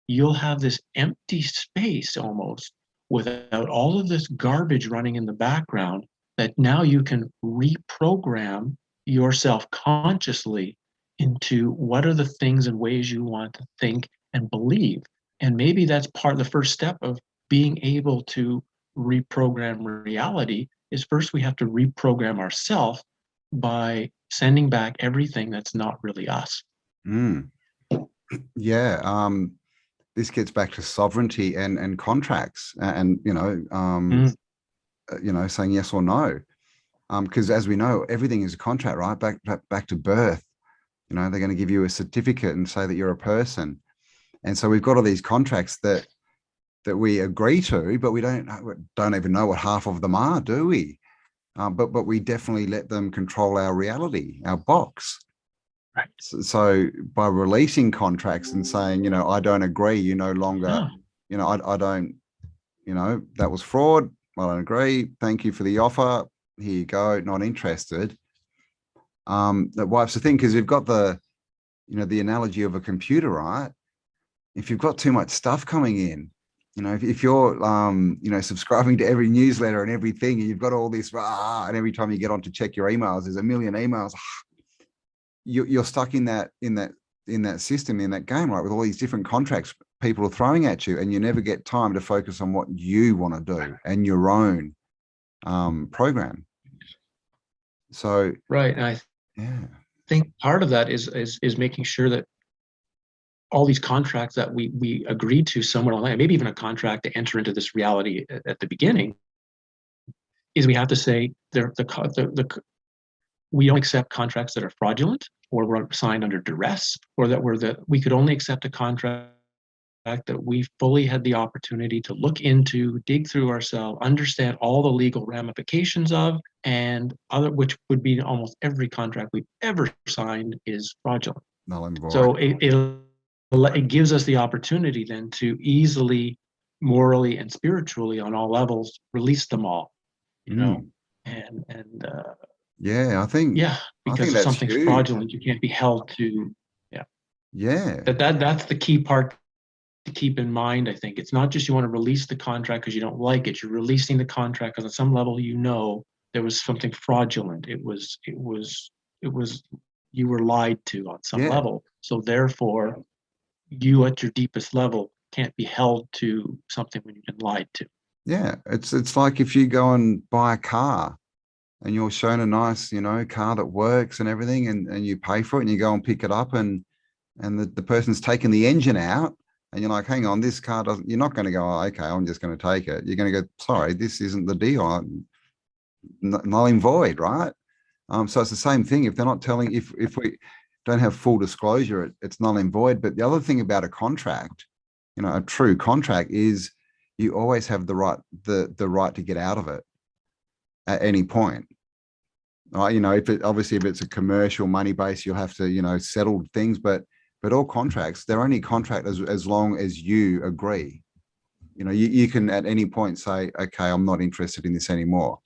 you'll have this empty space almost without all of this garbage running in the background, that now you can reprogram yourself consciously into what are the things and ways you want to think and believe. And maybe that's the first step of being able to reprogram reality is first we have to reprogram ourselves by sending back everything that's not really us. Yeah. This gets back to sovereignty and contracts and, you know, saying yes or no. Because as we know, everything is a contract, right? Back to birth. You know, they're going to give you a certificate and say that you're a person. And so we've got all these contracts that we agree to, but we don't even know what half of them are, do we? But we definitely let them control our reality, our box. Right. So by releasing contracts and saying, you know, I don't agree, you no longer, you know, I don't, you know, that was fraud. I don't agree. Thank you for the offer. Here you go. Not interested. That wipes the thing, because you've got the, you know, the analogy of a computer, right? If you've got too much stuff coming in, you know, if you're, you know, subscribing to every newsletter and everything, and you've got all this, and every time you get on to check your emails, there's a million emails. You're stuck in that system, in that game, right? With all these different contracts people are throwing at you, and you never get time to focus on what you want to do and your own program. So right, and I think part of that is making sure that all these contracts that we agreed to somewhere along, maybe even a contract to enter into this reality at the beginning, is we have to say we don't accept contracts that are fraudulent or were signed under duress, or that we could only accept a contract that we fully had the opportunity to look into, dig through ourselves, understand all the legal ramifications of, and which would be almost every contract we've ever signed is fraudulent. null and void. So it gives us the opportunity then to easily, morally and spiritually on all levels, release them all, you know, and yeah, I think because if that's something's huge. fraudulent, you can't be held to. Yeah. That's the key part to keep in mind. I think it's not just you want to release the contract because you don't like it. You're releasing the contract because at some level you know there was something fraudulent. It was you were lied to on some level. So therefore, you at your deepest level can't be held to something when you've been lied to. Yeah, it's like if you go and buy a car and you're shown a nice, car that works and everything, and you pay for it and you go and pick it up, and the person's taken the engine out, and you're like, hang on, this car doesn't, you're not going to go, oh, okay, I'm just going to take it. You're going to go, sorry, this isn't the deal. Null and void, right? So it's the same thing. If they're not telling, if we don't have full disclosure, it's null and void. But the other thing about a contract, a true contract, is you always have the right to get out of it at any point. Right? If it's a commercial money base, you'll have to, settle things, but all contracts, they're only contract as long as you agree. You can at any point say, okay, I'm not interested in this anymore.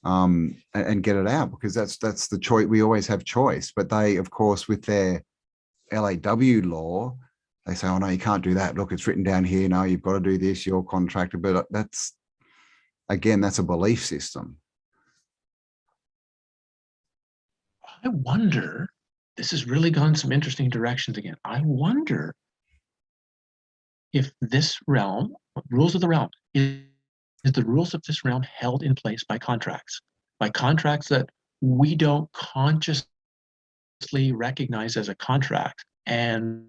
And get it out, because that's the choice. We always have choice, but they, of course, with their LAW law, they say, oh no, you can't do that. Look, it's written down here. No, you've got to do this. You're contracted. But that's a belief system. I wonder, this has really gone some interesting directions again. I wonder if this realm, rules of the realm, is the rules of this realm held in place by contracts that we don't consciously recognize as a contract. And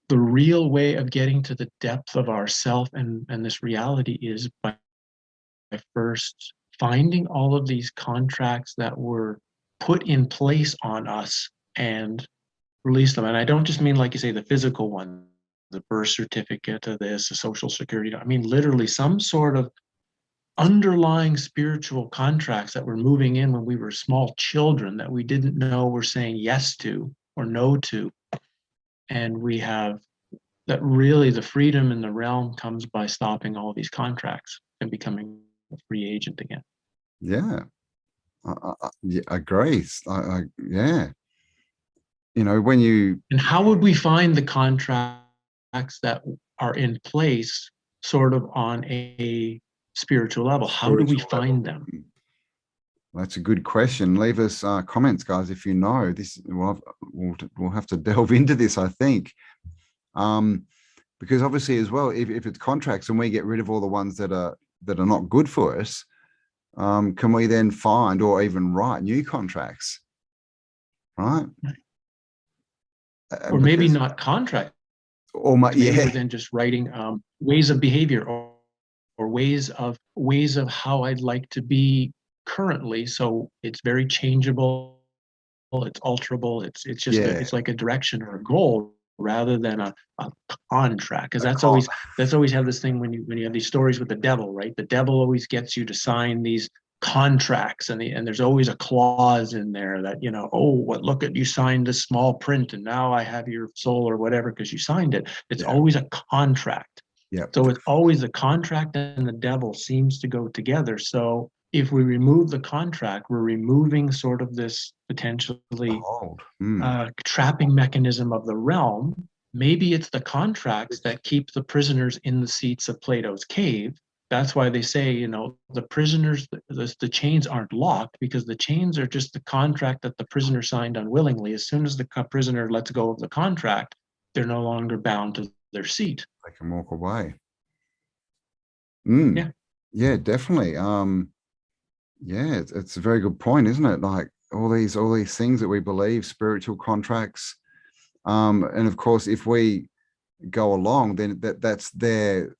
the real way of getting to the depth of ourself and this reality is by first finding all of these contracts that were put in place on us and release them. And I don't just mean, like you say, the physical one, the birth certificate of this, the social security. I mean, literally some sort of underlying spiritual contracts that were moving in when we were small children that we didn't know we're saying yes to or no to. And we have that. Really, the freedom in the realm comes by stopping all these contracts and becoming a free agent again. Yeah, I agree. Yeah. When you... And how would we find the contracts that are in place sort of on a spiritual level? How do we find them? That's a good question. Leave us comments, guys, if you know this. We'll have to delve into this, I think, because obviously as well, if it's contracts and we get rid of all the ones that are not good for us, can we then find or even write new contracts, right? Or maybe not contracts. Yeah. Than just writing ways of behavior or ways of how I'd like to be currently. So it's very changeable, it's alterable, it's just it's like a direction or a goal rather than a contract. Because that's always have this thing when you have these stories with the devil, right? The devil always gets you to sign these contracts, and there's always a clause in there that, look at, you signed this small print and now I have your soul or whatever because you signed it. It's always a contract. Yeah. So it's always the contract and the devil seems to go together. So if we remove the contract, we're removing sort of this potentially trapping mechanism of the realm. Maybe it's the contracts that keep the prisoners in the seats of Plato's cave. That's why they say, the prisoners, the chains aren't locked, because the chains are just the contract that the prisoner signed unwillingly. As soon as the prisoner lets go of the contract, they're no longer bound to their seat. They can walk away. Yeah, definitely. Yeah, it's a very good point, isn't it? Like all these things that we believe, spiritual contracts. And of course, if we go along, then that's their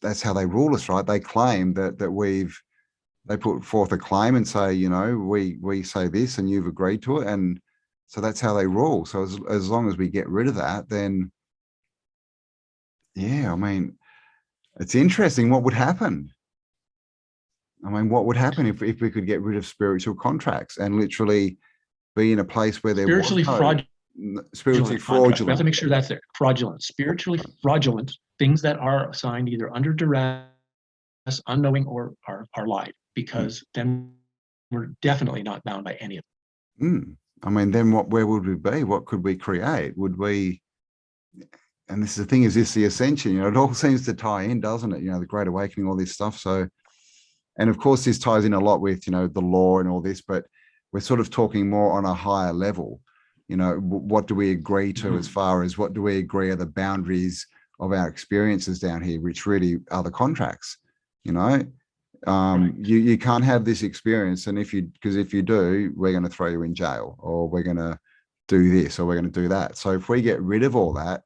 that's how they rule us, right? They claim that they put forth a claim and say, we say this and you've agreed to it. And so that's how they rule. So as long as we get rid of that, then yeah, I mean, it's interesting what would happen. I mean, what would happen if we could get rid of spiritual contracts and literally be in a place where they're spiritually fraudulent. We have to make sure that's there. Fraudulent, spiritually fraudulent things that are signed either under duress, unknowing, or are lied, because then we're definitely not bound by any of them. I mean, then where would we be? What could we create? Would we? And this is the thing: is this the ascension? It all seems to tie in, doesn't it? The Great Awakening, all this stuff. So, and of course, this ties in a lot with the law and all this, but we're sort of talking more on a higher level. What do we agree to as far as what do we agree are the boundaries of our experiences down here, which really are the contracts. You know, Right. you can't have this experience, and because if you do, we're going to throw you in jail, or we're going to do this, or we're going to do that. So if we get rid of all that,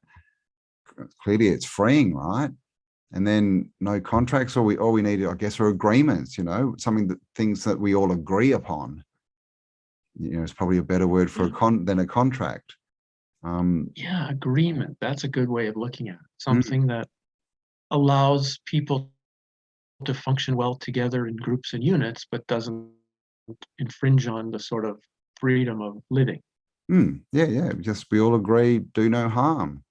clearly it's freeing, right? And then no contracts, all we need, I guess, are agreements. You know, things that we all agree upon. You know, it's probably a better word for than a contract. Yeah, agreement. That's a good way of looking at it. Mm. Something that allows people to function well together in groups and units, but doesn't infringe on the sort of freedom of living. Yeah. Just we all agree, do no harm.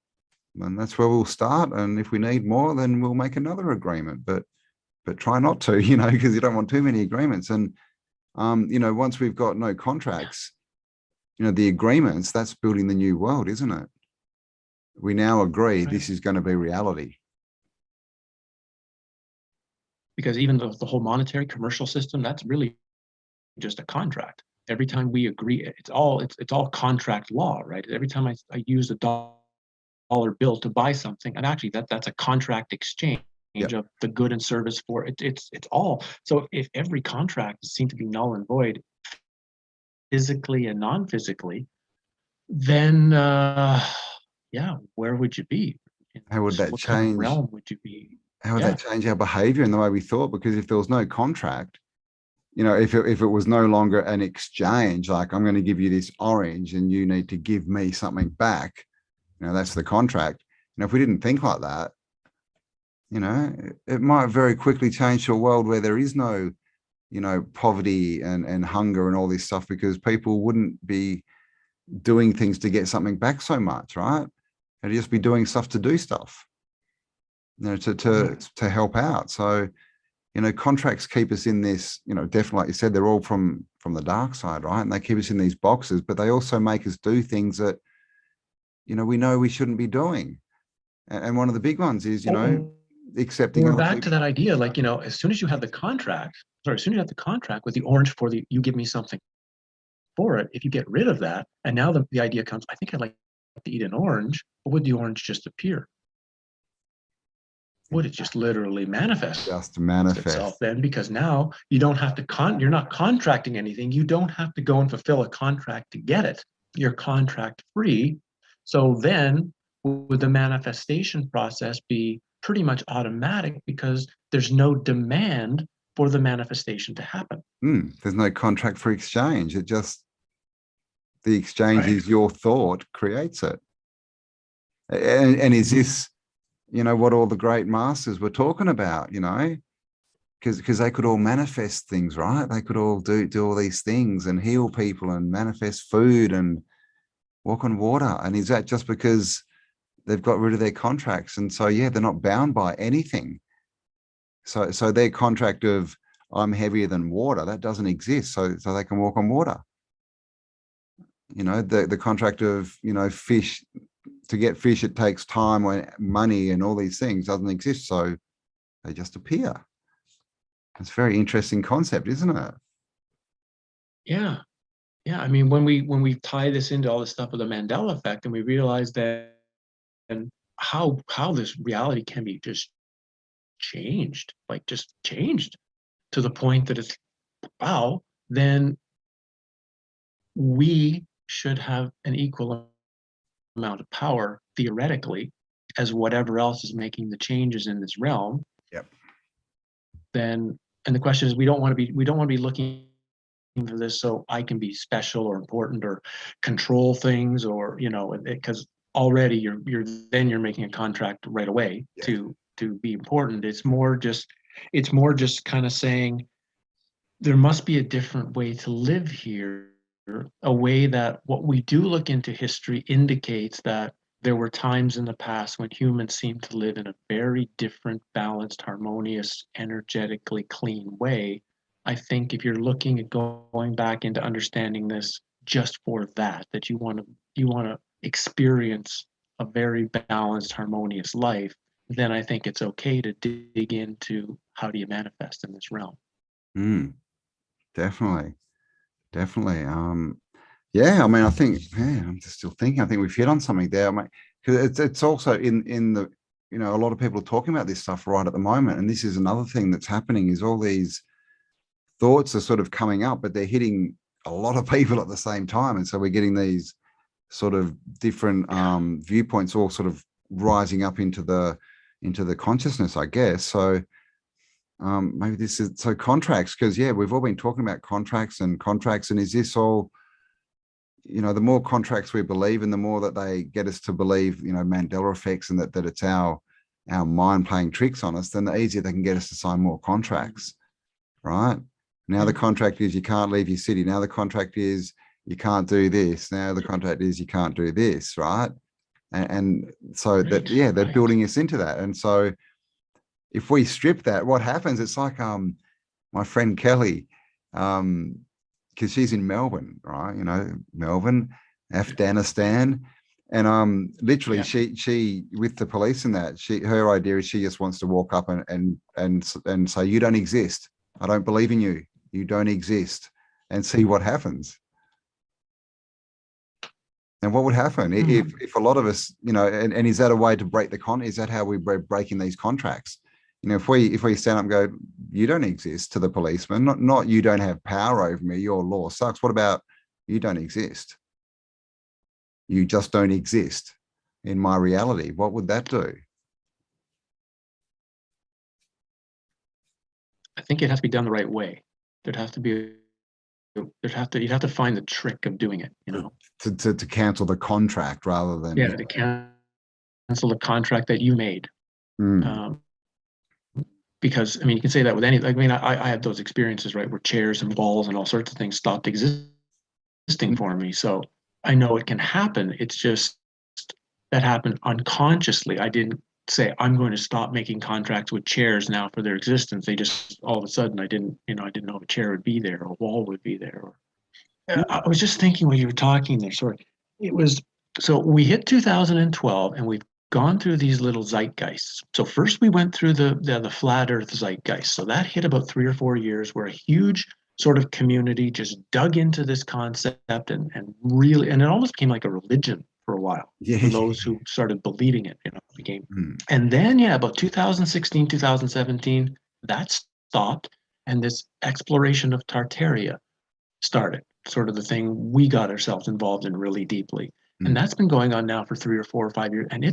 And that's where we'll start. And if we need more, then we'll make another agreement. But try not to, you know, because you don't want too many agreements. And you know, once we've got no contracts, you know, the agreements, that's building the new world, isn't it? We now agree this is going to be reality. Because even the whole monetary commercial system, that's really just a contract. Every time we agree, it's all contract law, right? Every time I use a dollar bill to buy something, and actually that's a contract exchange of the good and service for it. It's all. So if every contract is seen to be null and void, physically and non-physically, then yeah, where would you be? How would that What kind of change? realm would you be? How would that change our behavior and the way we thought? Because if there was no contract, you know, if it was no longer an exchange, like I'm going to give you this orange and you need to give me something back, you know, that's the contract. And if we didn't think like that, you know, it might very quickly change to a world where there is no, you know, poverty and hunger and all this stuff, because people wouldn't be doing things to get something back so much, right? They'd just be doing stuff to do stuff, you know, to help out. So, you know, contracts keep us in this, you know, definitely, like you said, they're all from the dark side, right? And they keep us in these boxes, but they also make us do things that, you know we shouldn't be doing. And one of the big ones is, you know, accepting We're other back people. to that idea, like, you know, as soon as you have the contract, as soon as you have the contract with the orange for you give me something for it, if you get rid of that, and now the idea comes, I think I'd like to eat an orange, but would the orange just appear? Would it just literally manifest itself then? Because now you don't have to you're not contracting anything. You don't have to go and fulfill a contract to get it. You're contract free. So then would the manifestation process be pretty much automatic, because there's no demand for the manifestation to happen? There's no contract for exchange. It just, the exchange is your thought creates it. And is this, you know, what all the great masters were talking about, you know, because they could all manifest things, right? They could all do all these things and heal people and manifest food and walk on water. And is that just because they've got rid of their contracts? And so, yeah, they're not bound by anything. So their contract of I'm heavier than water, that doesn't exist. So they can walk on water. You know, the contract of, you know, fish, to get fish, it takes time, when money and all these things doesn't exist. So they just appear. It's a very interesting concept, isn't it? Yeah. Yeah. I mean, when we tie this into all this stuff of the Mandela effect, and we realize that, and how this reality can be just changed, like just changed to the point that it's wow, then we should have an equal amount of power, theoretically, as whatever else is making the changes in this realm. Yep. Then, and the question is, we don't want to be looking for this so I can be special or important or control things, or, you know, because already you're making a contract right away to be important. It's more just kind of saying there must be a different way to live here, a way that what we do look into history indicates that there were times in the past when humans seemed to live in a very different, balanced, harmonious, energetically clean way. I think if you're looking at going back into understanding this just for that you want to experience a very balanced, harmonious life, then I think it's okay to dig into how do you manifest in this realm. Definitely. Yeah, I mean, I think, I'm just still thinking, I think we've hit on something there. I mean, because it's also in the you know, a lot of people are talking about this stuff right at the moment. And this is another thing that's happening, is all these thoughts are sort of coming up, but they're hitting a lot of people at the same time. And so we're getting these sort of different viewpoints all sort of rising up into the consciousness, I guess. So maybe this is so contracts, because yeah, we've all been talking about contracts, and is this all, you know, the more contracts we believe in, the more that they get us to believe, you know, Mandela effects, and that it's our mind playing tricks on us, then the easier they can get us to sign more contracts, right? Now the contract is you can't leave your city. Now the contract is you can't do this. Now the contract is you can't do this, right? And so that, yeah, they're building us into that. And so if we strip that, what happens? It's like my friend Kelly, because she's in Melbourne, right? You know, Melbourne, Afghanistan. And literally she with the police and that, her idea is she just wants to walk up and say, you don't exist. I don't believe in you. You don't exist, and see what happens. And what would happen if a lot of us, you know, and is that a way to break is that how we're breaking these contracts? You know, if we stand up and go, you don't exist, to the policeman, not you don't have power over me, your law sucks. What about you don't exist? You just don't exist in my reality. What would that do? I think it has to be done the right way. You'd have to find the trick of doing it, you know, to cancel the contract rather than to cancel the contract that you made. Because I mean, you can say that with any, I mean, I had those experiences, right, where chairs and balls and all sorts of things stopped existing for me. So I know it can happen. It's just that happened unconsciously. I didn't say I'm going to stop making contracts with chairs now for their existence. They just, all of a sudden, I didn't know if a chair would be there or a wall would be there. Or I was just thinking when you were talking there, sorry, so we hit 2012 and we've gone through these little zeitgeists. So first we went through the flat earth zeitgeist. So that hit about 3 or 4 years, where a huge sort of community just dug into this concept and really, and it almost became like a religion for a while. For those who started believing it, you know, it became. And then, about 2016, 2017, that stopped, and this exploration of Tartaria started, sort of the thing we got ourselves involved in really deeply. And that's been going on now for 3 or 4 or 5 years. And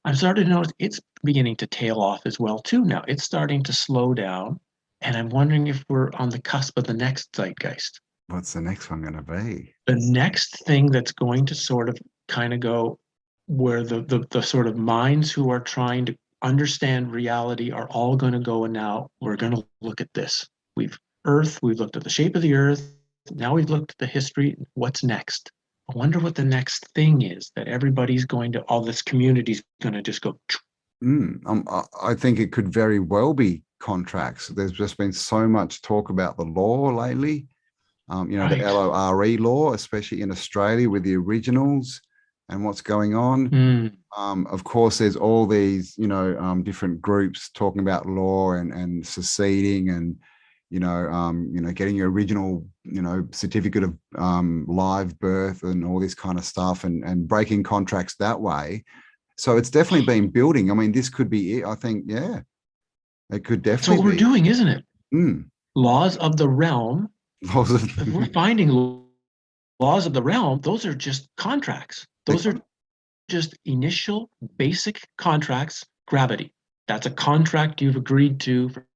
I've started to notice it's beginning to tail off as well too now. It's starting to slow down. And I'm wondering if we're on the cusp of the next zeitgeist. What's the next one going to be? The next thing that's going to sort of kind of go where the sort of minds who are trying to understand reality are all going to go, and now we're going to look at this. We've looked at the shape of the earth. Now we've looked at the history. What's next? I wonder what the next thing is that everybody's going to, all this community's going to just go. I think it could very well be contracts. There's just been so much talk about the law lately. You know, the LORE law, especially in Australia with the originals and what's going on. Of course, there's all these, you know, different groups talking about law and seceding and, you know, getting your original, you know, certificate of live birth and all this kind of stuff, and breaking contracts that way. So it's definitely been building. I mean, this could be it. I think, yeah, it could definitely. That's what we're doing, isn't it? Laws of the realm. If we're finding laws of the realm, those are just contracts. Those are just initial basic contracts. Gravity. That's a contract you've agreed to for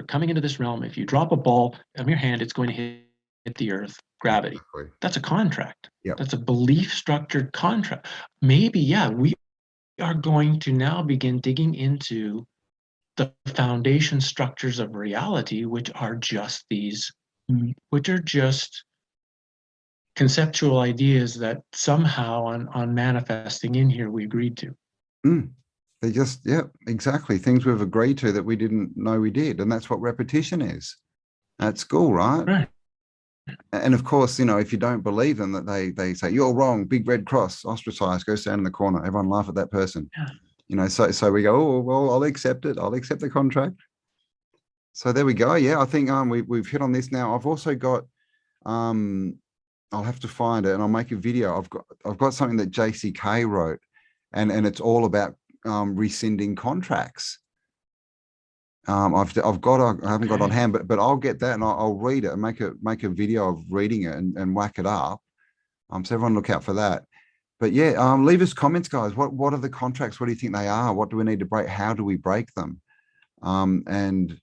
coming into this realm. If you drop a ball on your hand, it's going to hit the earth. Gravity. Exactly. That's a contract. That's a belief structured contract. Maybe, we are going to now begin digging into the foundation structures of reality, which are just conceptual ideas that somehow on manifesting in here we agreed to. They just, exactly, things we've agreed to that we didn't know we did. And that's what repetition is at school, right? And of course, you know, if you don't believe them, that they say you're wrong, big red cross, ostracized, go stand in the corner, everyone laugh at that person. You know, so we go, oh well, I'll accept it, I'll accept the contract. So there we go. I think we've hit on this now. I've also got I'll have to find it and I'll make a video. I've got something that JCK wrote, and it's all about rescinding contracts. I haven't got it on hand, but I'll get that and I'll read it and make a video of reading it and whack it up. So everyone look out for that. But yeah, leave us comments, guys. What are the contracts? What do you think they are? What do we need to break? How do we break them? And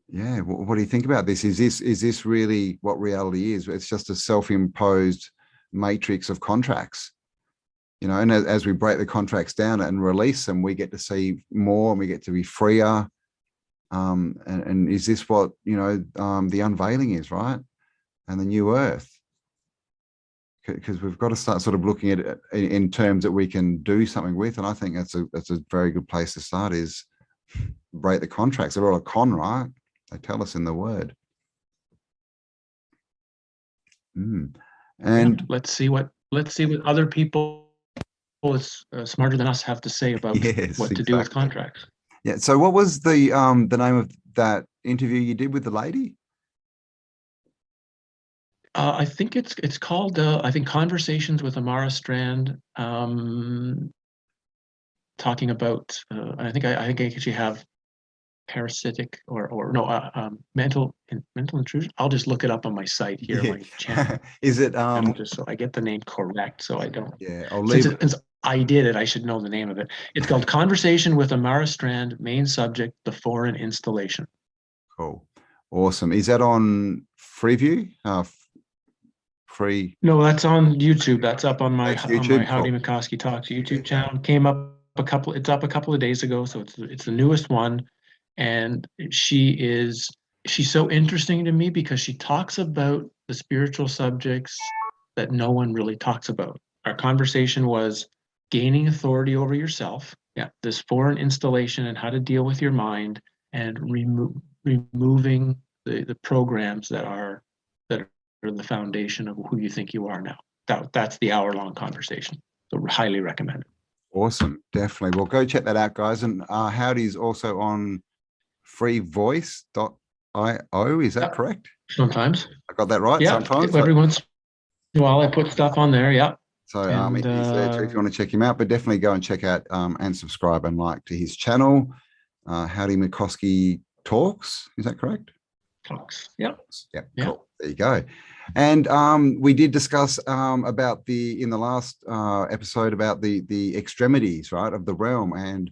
yeah, what do you think about this? Is this really what reality is? It's just a self-imposed matrix of contracts, you know, and as we break the contracts down and release them, we get to see more and we get to be freer. And is this what, you know, the unveiling is, right? And the new earth? Because we've got to start sort of looking at it in terms that we can do something with. And I think that's a very good place to start, is break the contracts. They're all a con, right? They tell us in the word. And yeah, let's see what other people smarter than us have to say about what to do with contracts. Yeah. So what was the name of that interview you did with the lady? I think it's called I think Conversations with Amara Strand, talking about I think I actually have parasitic or no mental intrusion. I'll just look it up on my site here. Yeah. My channel. Is it just so I get the name correct, so I don't. Yeah, I'll leave it. Since I did it, I should know the name of it. It's called Conversation with Amara Strand, main subject, the foreign installation. Cool. Awesome. Is that on Freeview? Free? No, that's on YouTube. That's up on my YouTube. Howdie Mickoski Talks YouTube channel. Came up it's up a couple of days ago, so it's the newest one. And she's so interesting to me because she talks about the spiritual subjects that no one really talks about. Our conversation was gaining authority over yourself. Yeah, this foreign installation and how to deal with your mind and removing the programs that are the foundation of who you think you are now. That's the hour-long conversation. So highly recommend it. Awesome. Definitely. Well, go check that out, guys. And Howdie's also on freevoice.io. Is that correct? Sometimes. I got that right? Yeah, sometimes. Every once in a while I put stuff on there, yeah. So he's there too if you want to check him out, but definitely go and check out and subscribe and like to his channel. Howdie Mickoski Talks. Is that correct? Talks. Yeah. Yeah. Cool. There you go. And we did discuss about in the last episode about the extremities, right, of the realm, and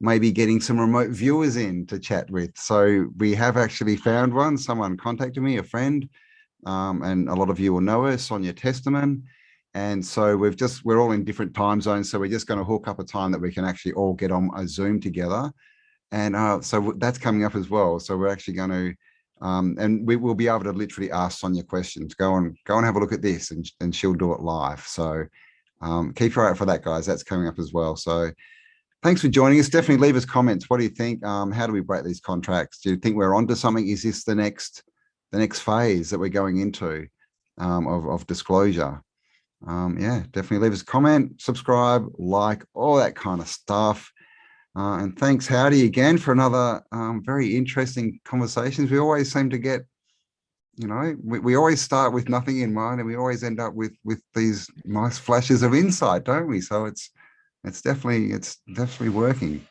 maybe getting some remote viewers in to chat with. So we have actually found one. Someone contacted me, a friend, and a lot of you will know her, Sonia Testament. And so we're all in different time zones. So we're just going to hook up a time that we can actually all get on a Zoom together. And so that's coming up as well. So we're actually going to, and we will be able to literally ask Sonia questions. Go and have a look at this, and she'll do it live. So keep your eye out for that, guys. That's coming up as well. So thanks for joining us. Definitely leave us comments. What do you think? How do we break these contracts? Do you think we're onto something? Is this the next phase that we're going into of disclosure? Yeah, definitely leave us a comment, subscribe, like, all that kind of stuff. And thanks, Howdie, again for another very interesting conversations. We always seem to get, you know, we always start with nothing in mind, and we always end up with these nice flashes of insight, don't we? So it's definitely working.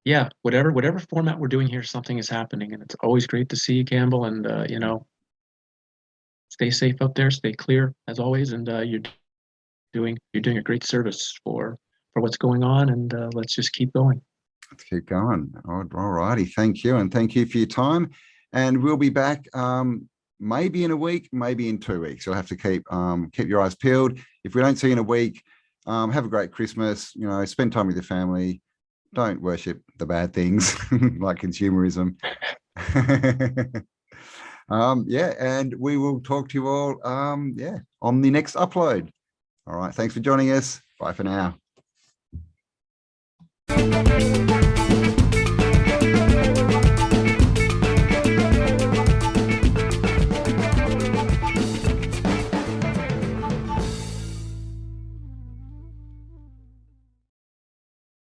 Yeah, whatever format we're doing here, something is happening, and it's always great to see you, Cambell. And you know, stay safe out there, stay clear as always, and you're doing a great service for what's going on, and let's just keep going. Let's keep going. All righty, thank you, and thank you for your time. And we'll be back maybe in a week, maybe in 2 weeks. You'll have to keep your eyes peeled. If we don't see you in a week, have a great Christmas. You know, spend time with your family. Don't worship the bad things like consumerism. Yeah, and we will talk to you all on the next upload. All right, thanks for joining us. Bye for now.